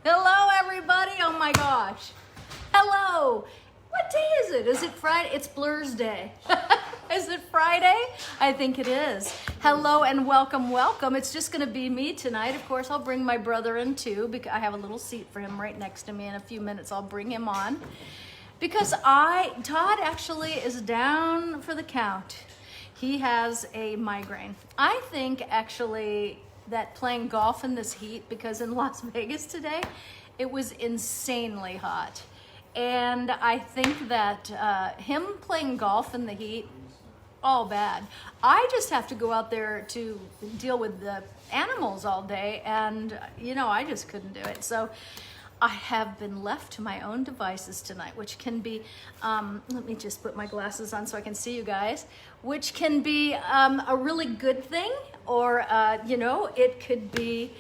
Hello, everybody. Oh my gosh. Hello. What day is it? Is it Friday? It's Blur's Day. Is it Friday? I think it is. Hello and welcome, welcome. It's just going to be me tonight. Of course, I'll bring my brother in too because I have a little seat for him right next to me. In a few minutes, I'll bring him on because Todd actually is down for the count. He has a migraine. I think actually that playing golf in this heat, because in Las Vegas today, it was insanely hot. And I think that him playing golf in the heat, all bad. I just have to go out there to deal with the animals all day, and I just couldn't do it. So I have been left to my own devices tonight, which can be, let me just put my glasses on so I can see you guys, which can be a really good thing, or, it could be,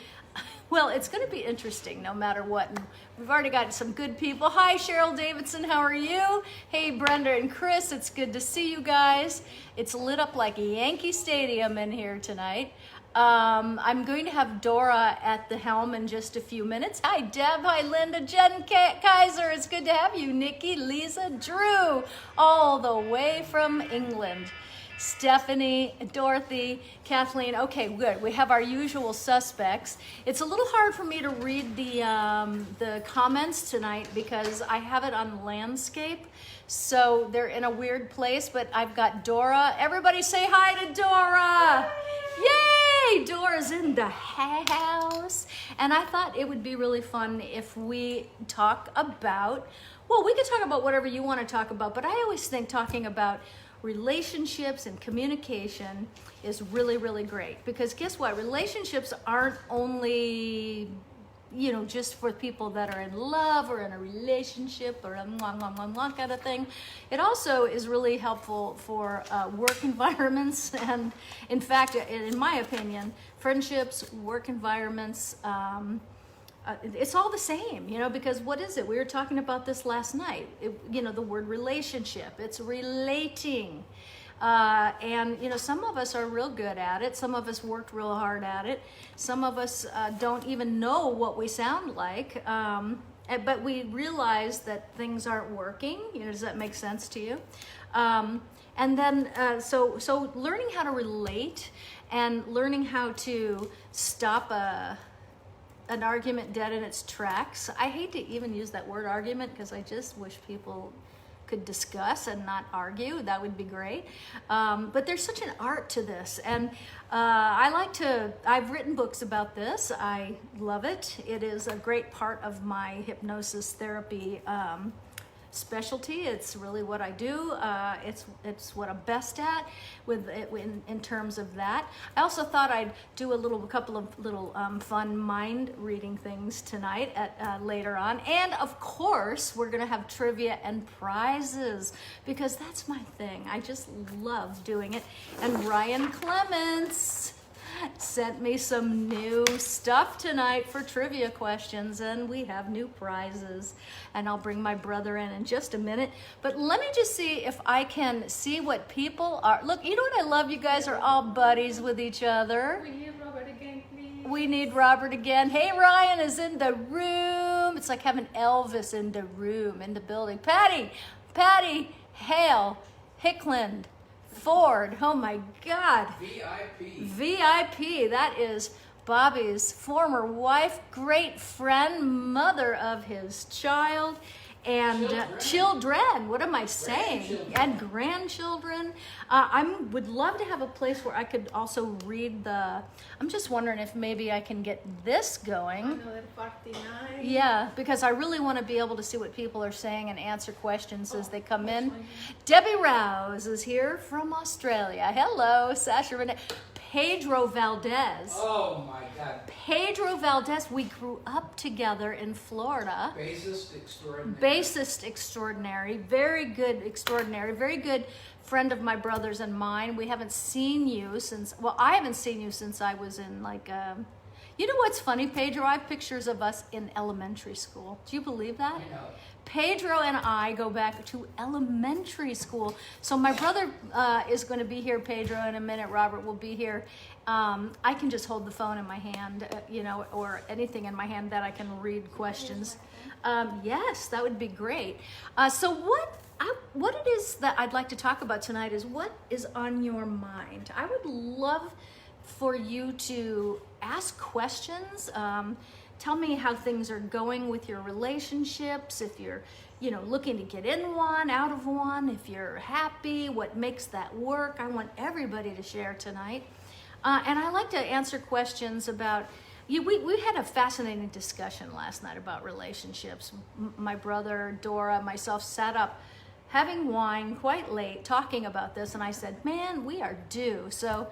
well, it's going to be interesting no matter what. And we've already got some good people. Hi, Cheryl Davidson. How are you? Hey, Brenda and Chris. It's good to see you guys. It's lit up like Yankee Stadium in here tonight. I'm going to have Dora at the helm in just a few minutes. Hi, Deb. Hi, Linda. Jen Kaiser. It's good to have you. Nikki, Lisa, Drew, all the way from England. Stephanie, Dorothy, Kathleen. Okay, good. We have our usual suspects. It's a little hard for me to read the comments tonight because I have it on landscape, so they're in a weird place. But I've got Dora. Everybody, say hi to Dora! Yay! Dora's in the house, and I thought it would be really fun if we talk about. Well, we could talk about whatever you want to talk about, but I always think talking about relationships and communication is really, really great, because guess what? Relationships aren't only, just for people that are in love or in a relationship or a mwah kind of thing. It also is really helpful for work environments, and in fact, in my opinion, friendships, work environments, it's all the same, because what is it? We were talking about this last night. The word relationship, it's relating. And some of us are real good at it. Some of us worked real hard at it. Some of us don't even know what we sound like. But we realize that things aren't working. Does that make sense to you? And then, so learning how to relate and learning how to stop an argument dead in its tracks. I hate to even use that word argument because I just wish people could discuss and not argue. That would be great. But there's such an art to this. And I've written books about this. I love it. It is a great part of my hypnosis therapy specialty. It's really what I do. It's what I'm best at in terms of that. I also thought I'd do a couple of little fun mind reading things tonight at later on. And of course, we're gonna have trivia and prizes because that's my thing. I just love doing it. And Ryan Clements sent me some new stuff tonight for trivia questions, and we have new prizes, and I'll bring my brother in just a minute. But let me just see if I can see what people are. Look, you know what I love? You guys are all buddies with each other. We need Robert again, please. We need Robert again. Hey, Ryan is in the room. It's like having Elvis in the room, in the building. Patty, Hale, Hickland, Ford, oh my God. VIP, that is Bobby's former wife, great friend, mother of his child, and children. What am I saying? And grandchildren. I would love to have a place where I could also read I'm just wondering if maybe I can get this going. Another 49. Yeah, because I really want to be able to see what people are saying and answer questions as they come in. Debbie Rouse is here from Australia. Hello, Sasha Renee. Pedro Valdez. Oh my God. Pedro Valdez, we grew up together in Florida. Bassist extraordinary. Bassist extraordinary. Very good extraordinary. Very good friend of my brother's and mine. We haven't seen you since, I haven't seen you since I was in You know what's funny, Pedro? I have pictures of us in elementary school. Do you believe that? I know. Pedro and I go back to elementary school. So my brother is going to be here, Pedro, in a minute. Robert will be here. I can just hold the phone in my hand, or anything in my hand that I can read questions. Yes, that would be great. So what it is that I'd like to talk about tonight is what is on your mind. I would love for you to ask questions. Tell me how things are going with your relationships, if you're, looking to get in one, out of one, if you're happy, what makes that work. I want everybody to share tonight. And I like to answer questions about, we had a fascinating discussion last night about relationships. My brother, Dora, myself sat up having wine quite late talking about this, and I said, man, we are due. So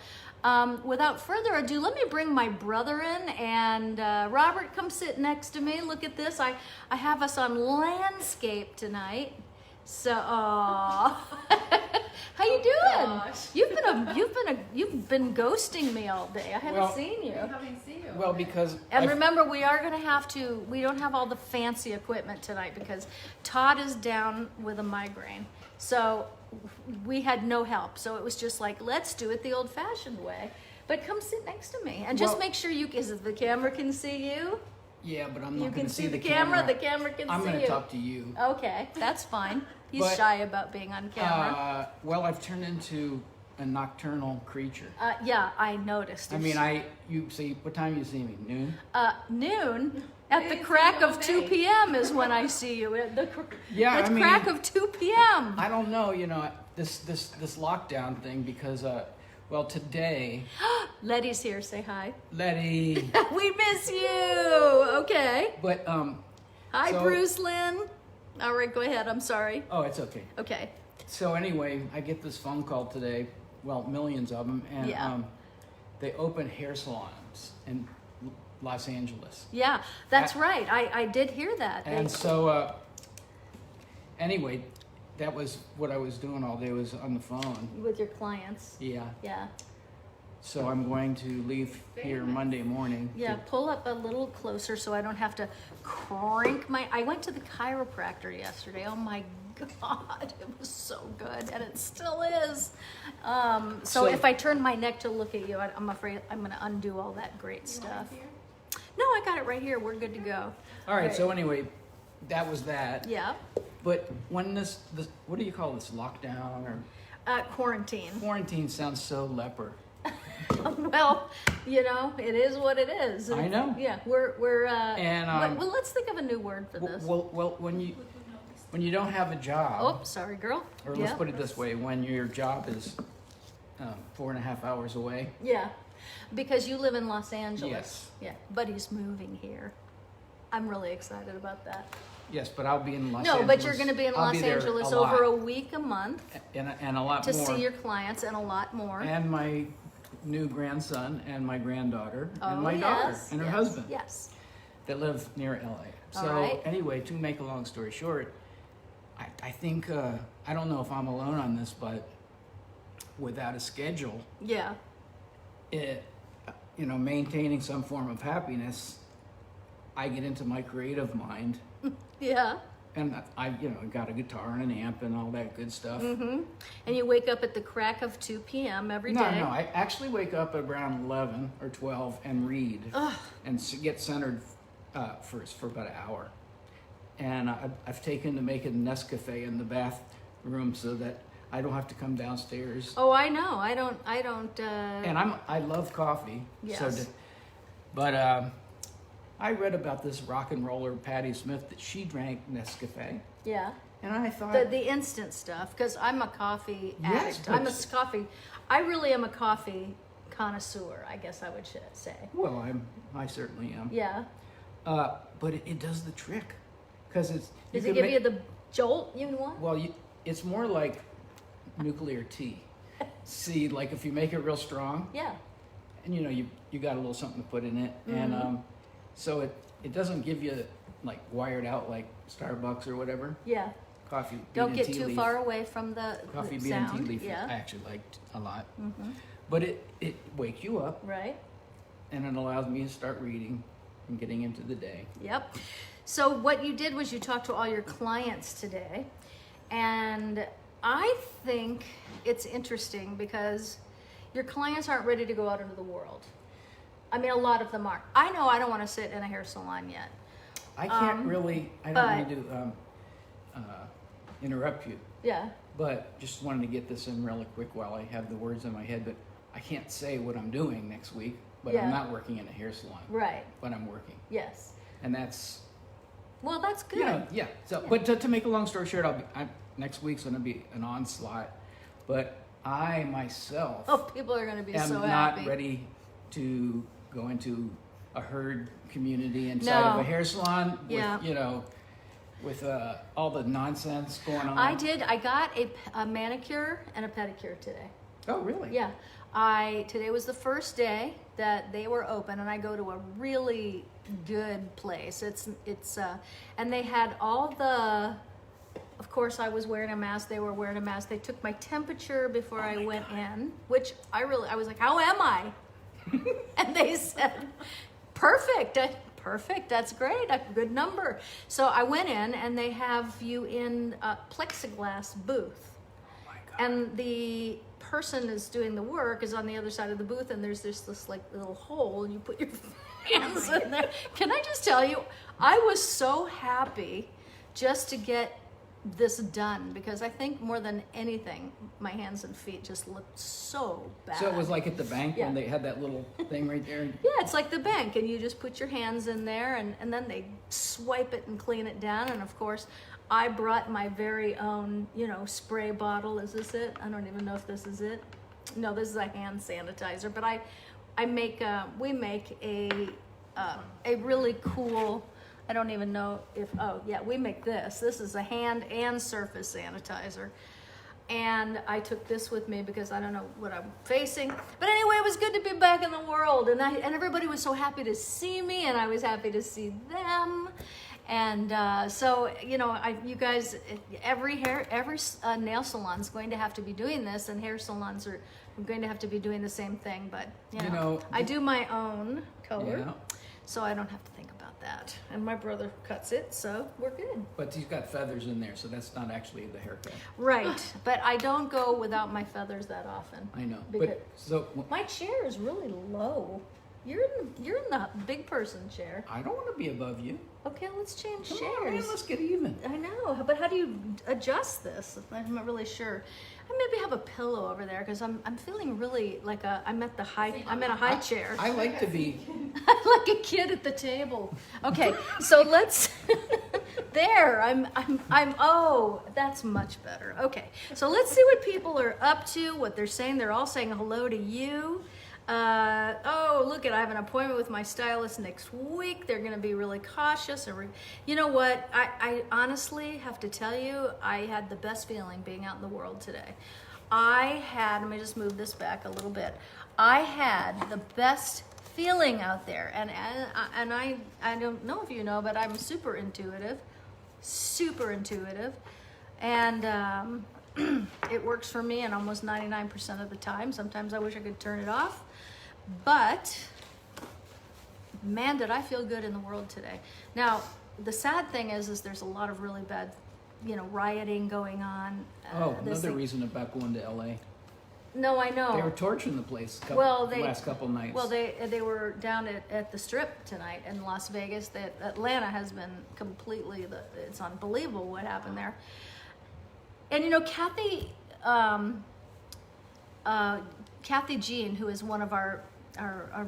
without further ado, let me bring my brother in, and Robert, come sit next to me. Look at this. I have us on landscape tonight. So, how you doing? Gosh. You've been ghosting me all day. I haven't seen you. I haven't seen you. Well, because And remember, we don't have all the fancy equipment tonight because Todd is down with a migraine. So we had no help. So it was just like, let's do it the old fashioned way. But come sit next to me and just make sure the camera can see you. yeah, but I'm You not going can to see the camera. The camera can I'm see going you. to talk to you. Okay, that's fine. He's But, shy about being on camera. Well, I've turned into a nocturnal creature. Yeah, I noticed. I mean, you see, what time you see me? Noon? Noon at the It's crack all of 2 day. p.m. is when I see you. Yeah, I mean, crack of 2 p.m. I don't know, this lockdown thing because, today, Letty's here. Say hi. Letty, We miss you. Okay. but, Hi, So- Bruce Lynn. All right, go ahead. I'm sorry. oh, it's okay. Okay. So anyway, I get this phone call today, millions of them, and Yeah. they open hair salons in Los Angeles. Yeah, that's right. I did hear that. And so, anyway, that was what I was doing all day, was on the phone. With your clients. Yeah. Yeah. So I'm going to leave here Monday morning. Yeah, pull up a little closer so I don't have to crank I went to the chiropractor yesterday. Oh my God, it was so good, and it still is. So if I turn my neck to look at you, I'm afraid I'm going to undo all that great stuff. No, I got it right here. We're good to go. All right. So anyway, that was that. Yeah. But when this what do you call this, lockdown or Quarantine. quarantine sounds so leper. Well, it is what it is. I know. Yeah, we're And, well, let's think of a new word for this. Well, when you don't have a job. Oh, sorry, girl. Or Yeah. let's put it this way, when your job is 4.5 hours away. Yeah, because you live in Los Angeles. Yes. Yeah, but he's moving here. I'm really excited about that. Yes, but I'll be in Los No, Angeles. but you're going to be in I'll Los there Angeles a over a lot. week, a month And a lot to more. see your clients and a lot more. And my new grandson and my granddaughter Oh, and my daughter yes, and her yes, husband Yes. that live near LA. So All right. anyway, to make a long story short, I think, I don't know if I'm alone on this, but without a schedule, Yeah. maintaining some form of happiness, I get into my creative mind, Yeah. and I got a guitar and an amp and all that good stuff. Mm-hmm. And you wake up at the crack of 2 p.m. every day. No, I actually wake up at around 11 or 12 and read and get centered first for about an hour. And I've taken to making Nescafe in the bathroom so that I don't have to come downstairs. Oh, I know. I don't. And I love coffee. Yes. But I read about this rock and roller Patti Smith that she drank Nescafe, Yeah. and I thought, The instant stuff, because I'm a coffee Yes, addict. but- I really am a coffee connoisseur, I guess I would say. well, I certainly am. Yeah. But it does the trick, because it's. Does can it give make- you the jolt you want? Well, it's more like nuclear tea. See, like if you make it real strong, Yeah. and you got a little something to put in it, Mm-hmm. and so it doesn't give you like wired out like Starbucks or whatever. Yeah. Coffee. Don't bean get and tea too leaf. far away from the Coffee the bean sound. and tea leaf. I Yeah. actually liked a lot, Mm-hmm. but it wakes you up, Right. and it allows me to start reading and getting into the day. Yep. So what you did was you talked to all your clients today, and I think it's interesting because your clients aren't ready to go out into the world. I mean, a lot of them aren't. I know I don't want to sit in a hair salon yet. I can't really, I don't mean to interrupt you, Yeah. but just wanted to get this in really quick while I have the words in my head, but I can't say what I'm doing next week, but Yeah. I'm not working in a hair salon. Right. But I'm working. Yes. And that's, Well, that's good. you know, yeah. So, but to make a long story short, next week's going to be an onslaught, but I myself Oh, people are going to be am so not happy. ready to go into a herd community inside of No. a hair salon with, Yeah. you know, with all the nonsense going on. I did. I got a manicure and a pedicure today. Oh, really? Yeah. Today was the first day that they were open, and I go to a really good place. It's and they had all the. Of course, I was wearing a mask. They were wearing a mask. They took my temperature before I went in, which I was like, "How am I?" And they said, "Perfect, perfect. That's great. A good number." So I went in, and they have you in a plexiglass booth, Oh, my God. and the person is doing the work is on the other side of the booth, and there's this like little hole, and you put your hands in there. Can I just tell you, I was so happy just to get this done, because I think more than anything, my hands and feet just looked so bad. So it was like at the bank Yeah. when they had that little thing right there. Yeah, it's like the bank, and you just put your hands in there, and then they swipe it and clean it down. And of course, I brought my very own, spray bottle. Is this it? I don't even know if this is it. No, this is a hand sanitizer. But we make a really cool. I don't even know if. Oh yeah, we make this. This is a hand and surface sanitizer. And I took this with me because I don't know what I'm facing. But anyway, it was good to be back in the world. And everybody was so happy to see me, and I was happy to see them. And so, you guys, every nail salon is going to have to be doing this, and hair salons are going to have to be doing the same thing. But, I do my own color, Yeah. so I don't have to think about that. And my brother cuts it, so we're good. But he's got feathers in there, so that's not actually the haircut. Right, but I don't go without my feathers that often. I know. Because But so my chair is really low. You're in the big person chair. I don't want to be above you. Okay, let's change Come chairs. on, man, let's get even. I know, but how do you adjust this? I'm not really sure. I maybe have a pillow over there because I'm feeling really like I'm in a high chair. I like to be. I'm like a kid at the table. Okay, so let's. There, I'm. Oh, that's much better. Okay, so let's see what people are up to. What they're saying. They're all saying hello to you. Look I have an appointment with my stylist next week. They're going to be really cautious. You know what? I honestly have to tell you, I had the best feeling being out in the world today. Let me just move this back a little bit. I had the best feeling out there. And I don't know if you know, but I'm super intuitive. And it works for me, and almost 99% of the time. Sometimes I wish I could turn it off. But, man, did I feel good in the world today. Now, the sad thing is there's a lot of really bad, rioting going on. Another reason about going to L.A. No, I know. They were torching the place the last couple nights. Well, they were down at the Strip tonight in Las Vegas. Atlanta has been completely, it's unbelievable what happened there. And Kathy Jean, who is one of our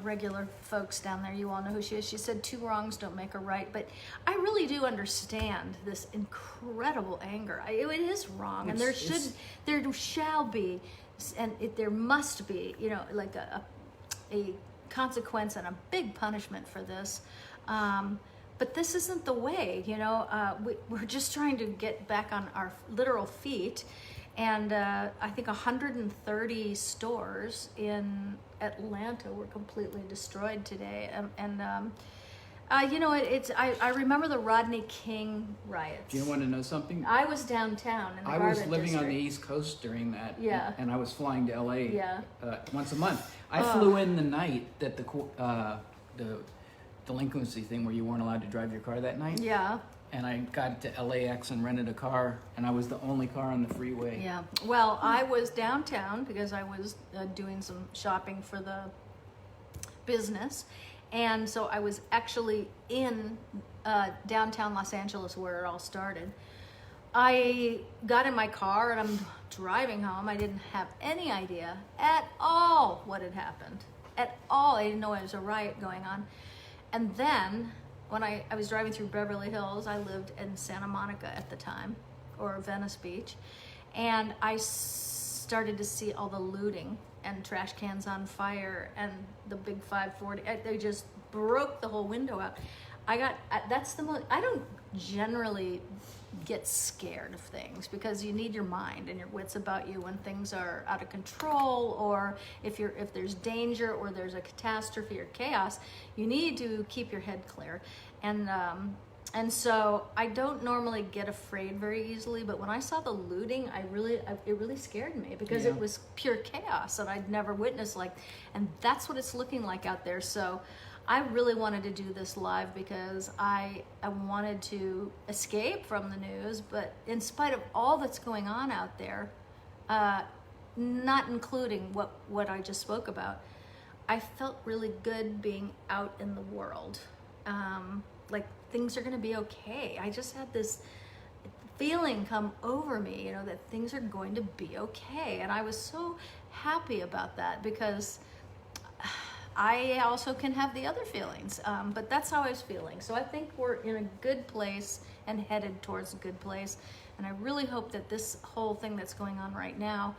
regular folks down there, you all know who she is. She said 2 wrongs don't make a right, but I really do understand this incredible anger. It is wrong, and there shall be, and there must be, like a consequence and a big punishment for this. But this isn't the way, we're just trying to get back on our literal feet. And I think 130 stores in Atlanta were completely destroyed today. I remember the Rodney King riots. Do you want to know something? I was downtown in the I Garment was living on the district. East Coast during that. Yeah. And I was flying to LA Yeah. once a month. I flew in the night that the delinquency thing where you weren't allowed to drive your car that night. Yeah. And I got to LAX and rented a car, and I was the only car on the freeway. Yeah. Well, I was downtown because I was doing some shopping for the business. And so I was actually in downtown Los Angeles where it all started. I got in my car and I'm driving home. I didn't have any idea at all what had happened. At all. I didn't know there was a riot going on. And then when I was driving through Beverly Hills, I lived in Santa Monica at the time, or Venice Beach, and I started to see all the looting and trash cans on fire and the big 540. They just broke the whole window out. That's the most, I don't generally get scared of things because you need your mind and your wits about you when things are out of control, or if there's danger or there's a catastrophe or chaos, you need to keep your head clear. And so I don't normally get afraid very easily, but when I saw the looting, it really scared me because it was pure chaos that I'd never witnessed and that's what it's looking like out there. So I really wanted to do this live because I wanted to escape from the news, but in spite of all that's going on out there, not including what I just spoke about, I felt really good being out in the world. Like things are going to be okay. I just had this feeling come over me, that things are going to be okay. And I was so happy about that because I also can have the other feelings, but that's how I was feeling. So I think we're in a good place and headed towards a good place. And I really hope that this whole thing that's going on right now,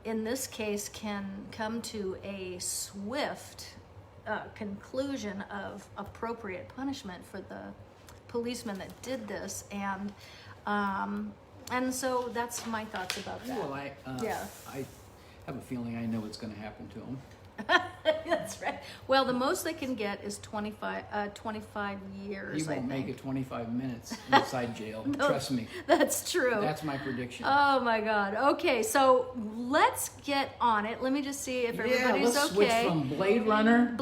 in this case, can come to a swift conclusion of appropriate punishment for the policeman that did this. And so that's my thoughts about that. Well, I have a feeling I know what's going to happen to him. That's right. Well, the most they can get is 25 years. He won't make it 25 minutes inside jail. No, Trust me. That's true. That's my prediction. Oh my God. Okay, so let's get on it. Let me just see if everybody's let's okay. switch from Blade Runner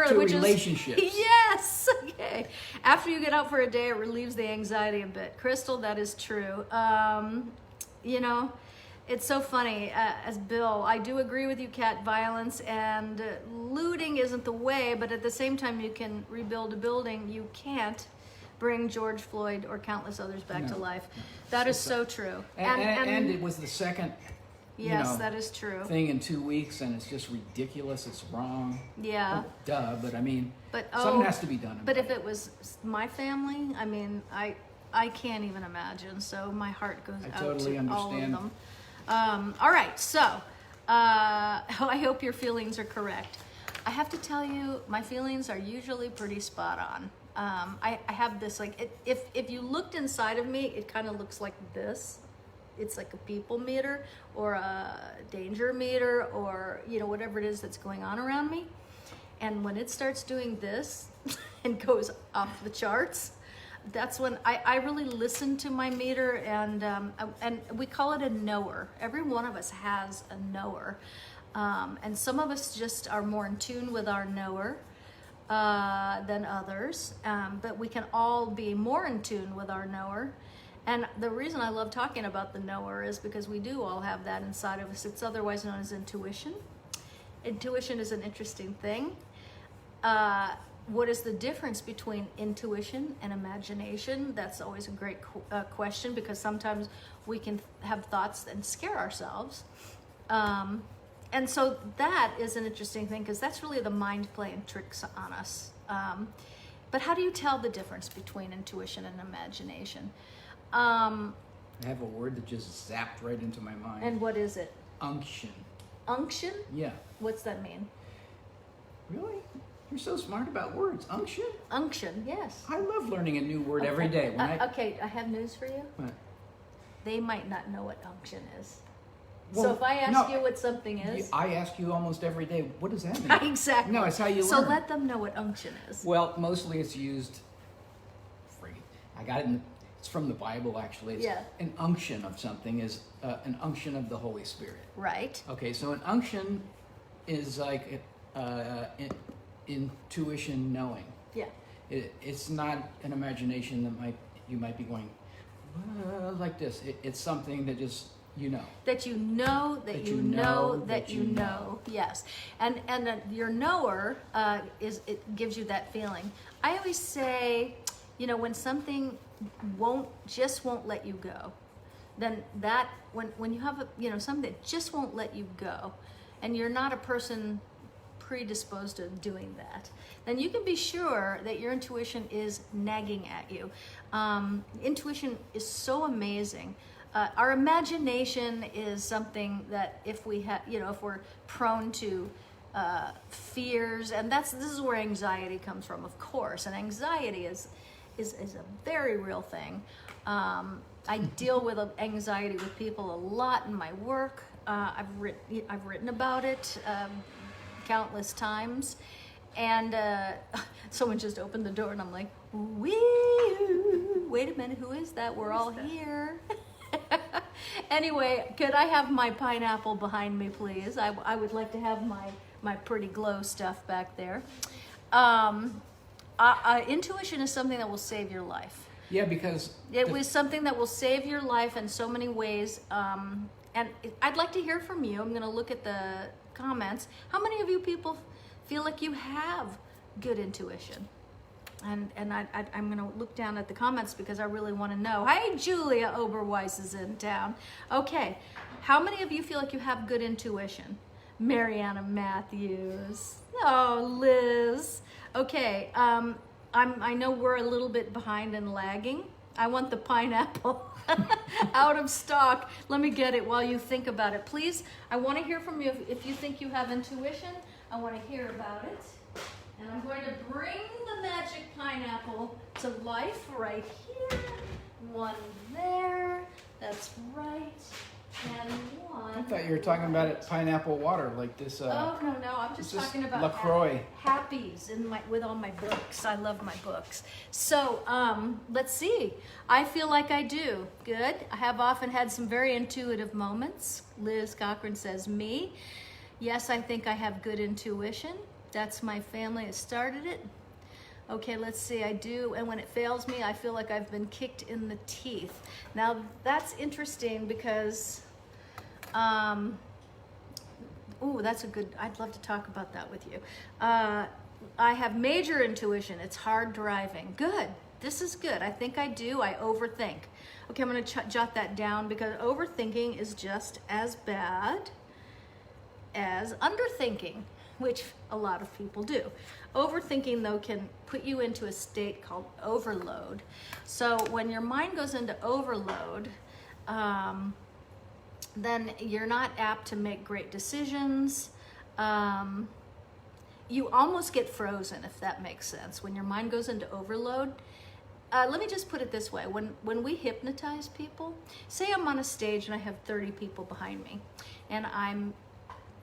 to which relationships. Yes. Okay. After you get out for a day, it relieves the anxiety a bit. Crystal, that is true. It's so funny, as Bill, I do agree with you, Kat. Violence and looting isn't the way, but at the same time, you can rebuild a building. You can't bring George Floyd or countless others back to life. That is so true. And it was the second yes, that is true. thing in 2 weeks, and it's just ridiculous. It's wrong. Yeah. Duh, but I mean, But something has to be done. But if it was my family, I mean, I can't even imagine. So my heart goes out totally to all of understand. them. All right, so I hope your feelings are correct. I have to tell you, my feelings are usually pretty spot on. I have this, if you looked inside of me, it kind of looks like this. It's like a people meter or a danger meter or, whatever it is that's going on around me. And when it starts doing this and goes off the charts, that's when I really listen to my meter, and we call it a knower. Every one of us has a knower, and some of us just are more in tune with our knower than others, but we can all be more in tune with our knower. And the reason I love talking about the knower is because we do all have that inside of us. It's otherwise known as intuition. Intuition is an interesting thing. What is the difference between intuition and imagination? That's always a great question, because sometimes we can have thoughts and scare ourselves. And so that is an interesting thing, because that's really the mind playing tricks on us. But how do you tell the difference between intuition and imagination? I have a word that just zapped right into my mind. And what is it? Unction. Unction? Yeah. What's that mean? Really? You're so smart about words. Unction? Unction, yes. I love learning a new word every day. Okay, I have news for you. What? They might not know what unction is. So Well, if I ask no, you what something is, I ask you almost every day, what does that mean? exactly. No, it's how you So learn. let them know what unction is. Well, mostly it's used. I got it. It's from the Bible, actually. It's Yeah. An unction of something is an unction of the Holy Spirit. Right. Okay, so an unction is like intuition, knowing. Yeah. It's not an imagination that you might be going like this. It's something that just you know. That you know, that you know, that you know. Yes. And your knower it gives you that feeling. I always say, you know, when something won't let you go, then that when you have something that just won't let you go, and you're not a person predisposed to doing that, then you can be sure that your intuition is nagging at you. Intuition is so amazing. Our imagination is something that if we have, if we're prone to fears, and this is where anxiety comes from, of course. And anxiety is a very real thing. I deal with anxiety with people a lot in my work. I've written about it countless times, and someone just opened the door, and I'm like, wait a minute, who is that? We're all here. Anyway, could I have my pineapple behind me, please? I would like to have my pretty glow stuff back there. Intuition is something that will save your life. Yeah, because it was something that will save your life in so many ways. And I'd like to hear from you. I'm going to look at the comments. How many of you people feel like you have good intuition? And I'm going to look down at the comments because I really want to know. Hi, Julia Oberweiss is in town. Okay, how many of you feel like you have good intuition? Mariana Matthews. Oh, Liz. Okay, I know we're a little bit behind and lagging. I want the pineapple out of stock. Let me get it while you think about it. Please, I want to hear from you. If you think you have intuition, I want to hear about it. And I'm going to bring the magic pineapple to life right here. One there. That's right. And one. I thought you were talking about it pineapple water, like this. Oh no! I'm just talking about LaCroix. Happies with all my books. I love my books. So let's see. I feel like I do. Good. I have often had some very intuitive moments. Liz Cochran says me. Yes, I think I have good intuition. That's my family that started it. Okay, let's see. I do, and when it fails me, I feel like I've been kicked in the teeth. Now that's interesting because. That's a good, I'd love to talk about that with you. I have major intuition. It's hard driving. Good. This is good. I think I do. I overthink. Okay, I'm going to jot that down because overthinking is just as bad as underthinking, which a lot of people do. Overthinking, though, can put you into a state called overload. So when your mind goes into overload, then you're not apt to make great decisions. You almost get frozen, if that makes sense. When your mind goes into overload, let me just put it this way. When we hypnotize people, say I'm on a stage and I have 30 people behind me, and I'm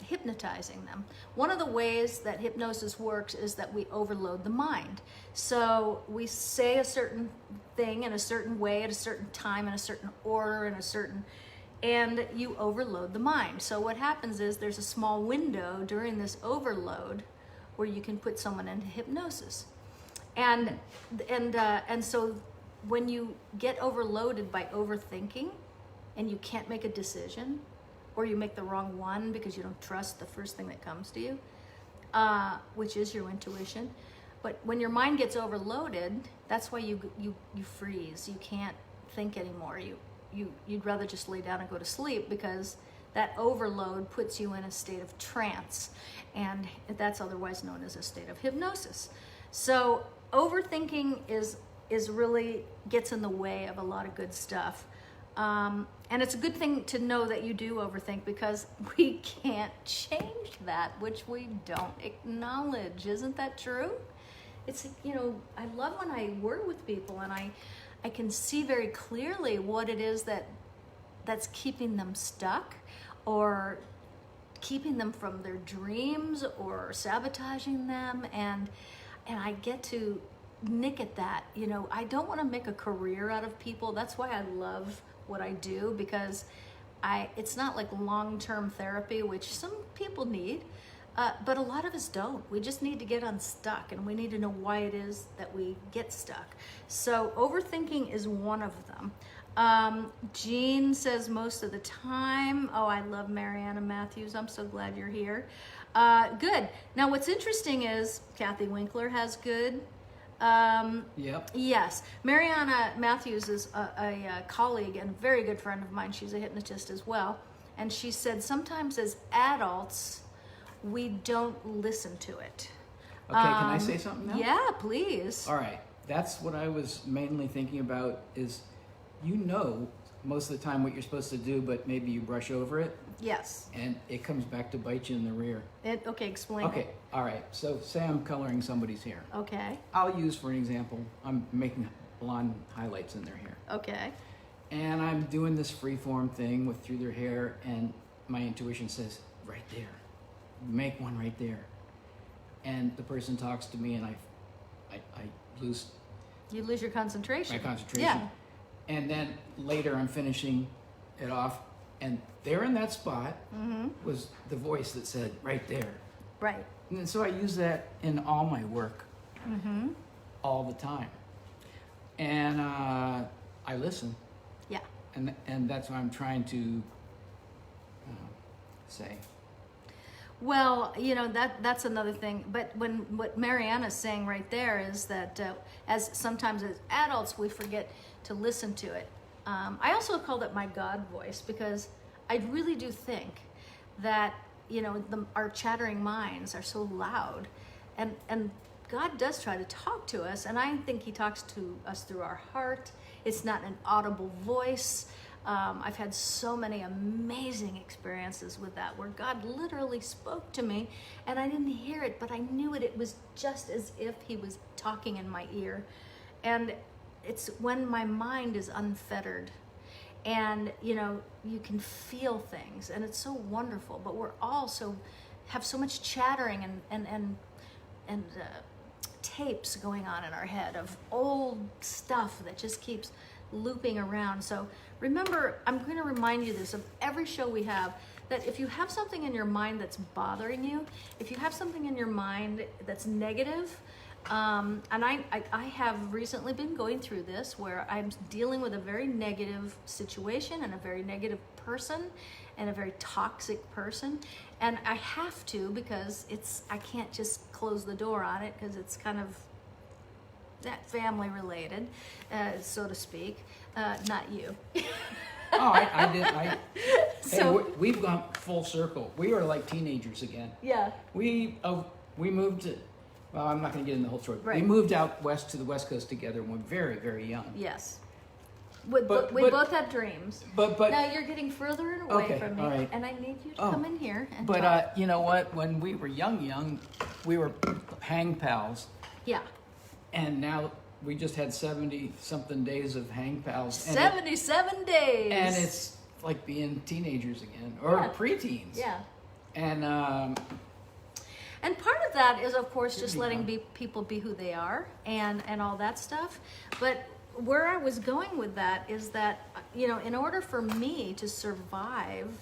hypnotizing them. One of the ways that hypnosis works is that we overload the mind. So we say a certain thing in a certain way at a certain time in a certain order and you overload the mind. So what happens is there's a small window during this overload where you can put someone into hypnosis. And so when you get overloaded by overthinking and you can't make a decision, or you make the wrong one because you don't trust the first thing that comes to you, which is your intuition. But when your mind gets overloaded, that's why you freeze. You can't think anymore. You'd rather just lay down and go to sleep because that overload puts you in a state of trance, and that's otherwise known as a state of hypnosis. So overthinking is really gets in the way of a lot of good stuff. And it's a good thing to know that you do overthink because we can't change that which we don't acknowledge. Isn't that true? It's, I love when I work with people and I can see very clearly what it is that's keeping them stuck, or keeping them from their dreams or sabotaging them, and I get to nick at that. You know, I don't want to make a career out of people. That's why I love what I do, because it's not like long-term therapy, which some people need, but a lot of us don't. We just need to get unstuck, and we need to know why it is that we get stuck. So overthinking is one of them. Jean says most of the time. Oh, I love Mariana Matthews. I'm so glad you're here. Good. Now, what's interesting is Kathy Winkler has good. Yep. Yes. Mariana Matthews is a colleague and a very good friend of mine. She's a hypnotist as well. And she said sometimes as adults, we don't listen to it. Okay, can I say something now? Yeah, please. All right. That's what I was mainly thinking about is, you know, most of the time what you're supposed to do, but maybe you brush over it. Yes. And it comes back to bite you in the rear. Okay, explain Okay, it. all right. So say I'm coloring somebody's hair. Okay. I'll use, for an example, I'm making blonde highlights in their hair. Okay. And I'm doing this freeform thing through their hair, and my intuition says, right there. Make one right there. And the person talks to me, and I lose You lose your concentration. my concentration. Yeah. And then later I'm finishing it off, and there in that spot was the voice that said, right there. Right. And so I use that in all my work all the time. And I listen. Yeah. And that's what I'm trying to say. Well, you know, that's another thing. But what Mariana's saying right there is that as sometimes as adults we forget to listen to it. I also called it my God voice, because I really do think that, you know, our chattering minds are so loud, and God does try to talk to us, and I think he talks to us through our heart. It's not an audible voice. I've had so many amazing experiences with that, where God literally spoke to me and I didn't hear it, but I knew it. It was just as if he was talking in my ear. And it's when my mind is unfettered, and you know, you can feel things, and it's so wonderful. But we're also have so much chattering and tapes going on in our head of old stuff that just keeps looping around. So remember, I'm going to remind you this of every show we have, that if you have something in your mind that's bothering you, if you have something in your mind that's negative, and I have recently been going through this, where I'm dealing with a very negative situation and a very negative person and a very toxic person, and I have to, because I can't just close the door on it, because it's kind of that family related, so to speak. Not you. Oh, I did. So hey, we've gone full circle. We are like teenagers again. yeah. We moved to, well, I'm not going to get into the whole story. Right. We moved out west to the West Coast together when we were very, very young. Yes. We But- both have dreams. But Now you're getting further and away Okay, from me, all right. and I need you to Oh, come in here and But talk. you know what? When we were young, we were hang pals, Yeah. and now we just had 70-something days of hang pals. And 77 days. and it's like being teenagers again, or Yeah. preteens. Yeah. And And part of that is, of course, just Should be letting fun. people be who they are, and all that stuff. But where I was going with that is that, you know, in order for me to survive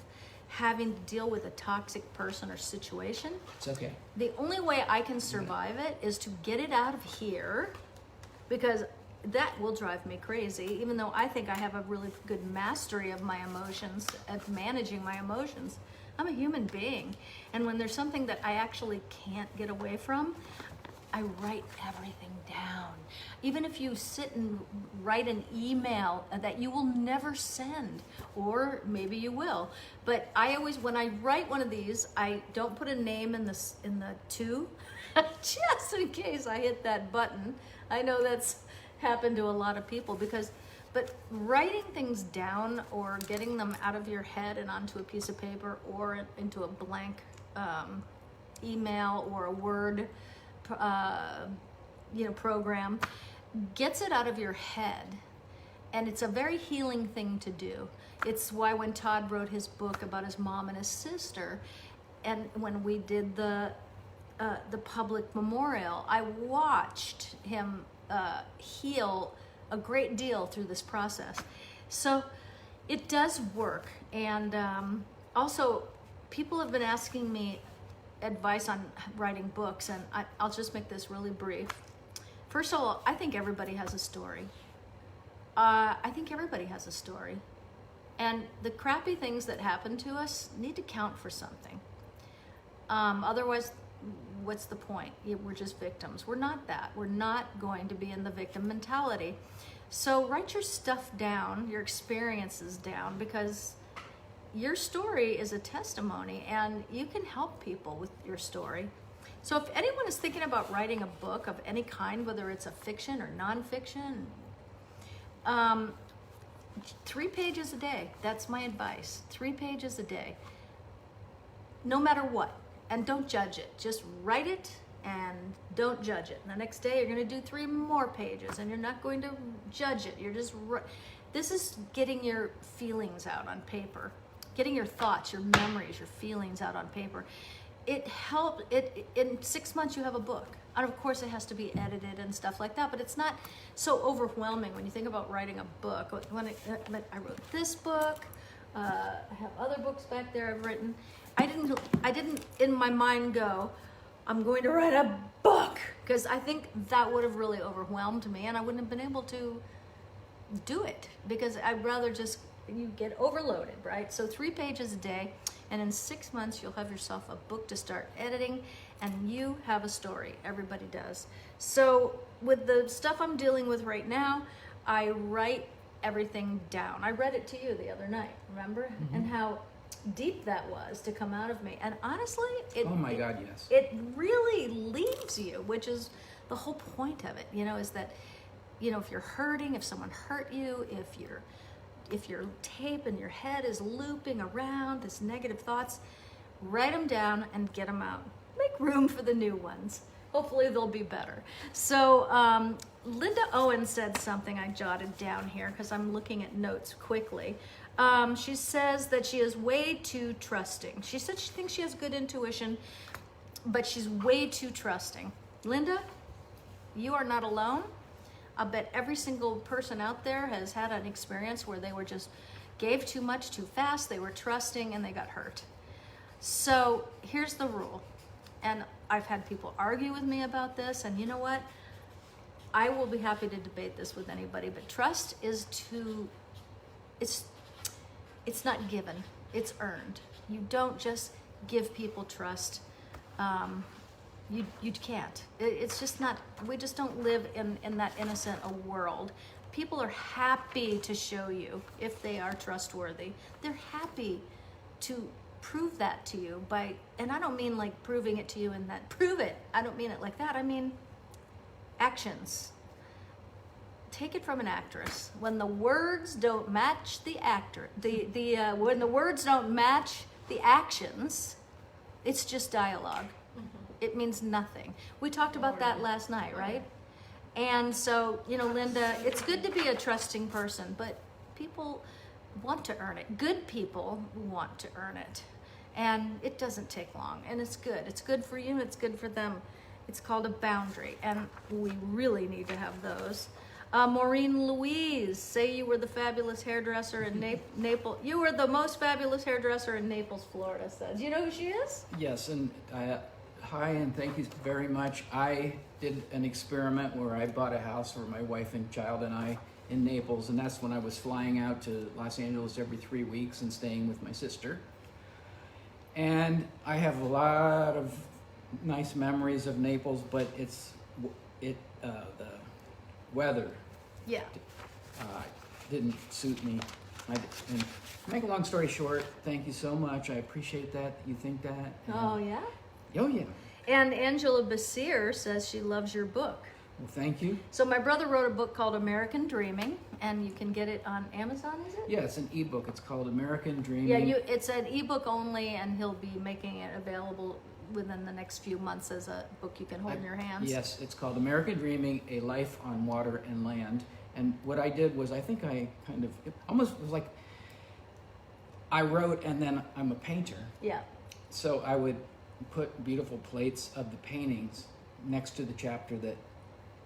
having to deal with a toxic person or situation, it's okay. the only way I can survive it is to get it out of here, because that will drive me crazy, even though I think I have a really good mastery of my emotions, of managing my emotions. I'm a human being, and when there's something that I actually can't get away from, I write everything down. Even if you sit and write an email that you will never send, or maybe you will, but I always, when I write one of these, I don't put a name in the to, just in case I hit that button. I know that's happened to a lot of people, but writing things down or getting them out of your head and onto a piece of paper or into a blank email or a Word program gets it out of your head, and it's a very healing thing to do. It's why when Todd wrote his book about his mom and his sister, and when we did the public memorial, I watched him heal a great deal through this process. So it does work. And also, people have been asking me advice on writing books, and I'll just make this really brief. First of all, I think everybody has a story. I think everybody has a story. And the crappy things that happen to us need to count for something. Otherwise, what's the point? We're just victims. We're not that. We're not going to be in the victim mentality. So write your stuff down, your experiences down, because your story is a testimony and you can help people with your story. So if anyone is thinking about writing a book of any kind, whether it's a fiction or nonfiction, 3 pages a day. That's my advice. 3 pages a day. No matter what. And don't judge it. Just write it and don't judge it. And the next day you're going to do 3 more pages and you're not going to judge it. You're just, this is getting your feelings out on paper. Getting your thoughts, your memories, your feelings out on paper. It helps, in 6 months you have a book. And of course it has to be edited and stuff like that, but it's not so overwhelming when you think about writing a book. When I wrote this book, I have other books back there I've written. I didn't in my mind go, I'm going to write a book, because I think that would have really overwhelmed me and I wouldn't have been able to do it, because I'd rather just, you get overloaded, right? So 3 pages a day, and in 6 months you'll have yourself a book to start editing, and you have a story. Everybody does. So with the stuff I'm dealing with right now, I write everything down. I read it to you the other night, remember? Mm-hmm. And how deep that was to come out of me. And honestly, God, yes. It really leaves you, which is the whole point of it, is that, if you're hurting, if someone hurt you, if your tape in your head is looping around, this negative thoughts, write them down and get them out. Make room for the new ones. Hopefully they'll be better. So Linda Owen said something I jotted down here because I'm looking at notes quickly. She says that she is way too trusting. She said she thinks she has good intuition, but she's way too trusting. Linda, you are not alone. I bet every single person out there has had an experience where they were just gave too much too fast, they were trusting, and they got hurt. So here's the rule. And I've had people argue with me about this, and you know what? I will be happy to debate this with anybody, but trust is it's not given, it's earned. You don't just give people trust. You can't. It's just not, we just don't live in that innocent a world. People are happy to show you if they are trustworthy. They're happy to prove that to you by, and I don't mean like proving it to you in that, prove it. I don't mean it like that. I mean actions. Take it from an actress. When the words don't match the actor, when the words don't match the actions, it's just dialogue. It means nothing. We talked about that last night, right? And so, Linda, it's good to be a trusting person, but people want to earn it. Good people want to earn it. And it doesn't take long, and it's good. It's good for you, it's good for them. It's called a boundary, and we really need to have those. Maureen Louise, say you were the fabulous hairdresser in Naples. You were the most fabulous hairdresser in Naples, Florida, says. You know who she is? Yes, and hi, and thank you very much. I did an experiment where I bought a house for my wife and child and I in Naples, and that's when I was flying out to Los Angeles every 3 weeks and staying with my sister. And I have a lot of nice memories of Naples, but the weather didn't suit me. And to make a long story short, thank you so much. I appreciate that you think that. Oh, yeah? Oh, yeah. And Angela Basir says she loves your book. Well, thank you. So my brother wrote a book called American Dreaming, and you can get it on Amazon, is it? Yeah, it's an ebook. It's called American Dreaming. Yeah, it's an ebook only, and he'll be making it available within the next few months as a book you can hold in your hands. Yes, it's called American Dreaming, A Life on Water and Land. And what I did was, I think I kind of, it almost was like, I wrote and then I'm a painter. Yeah. So I would put beautiful plates of the paintings next to the chapter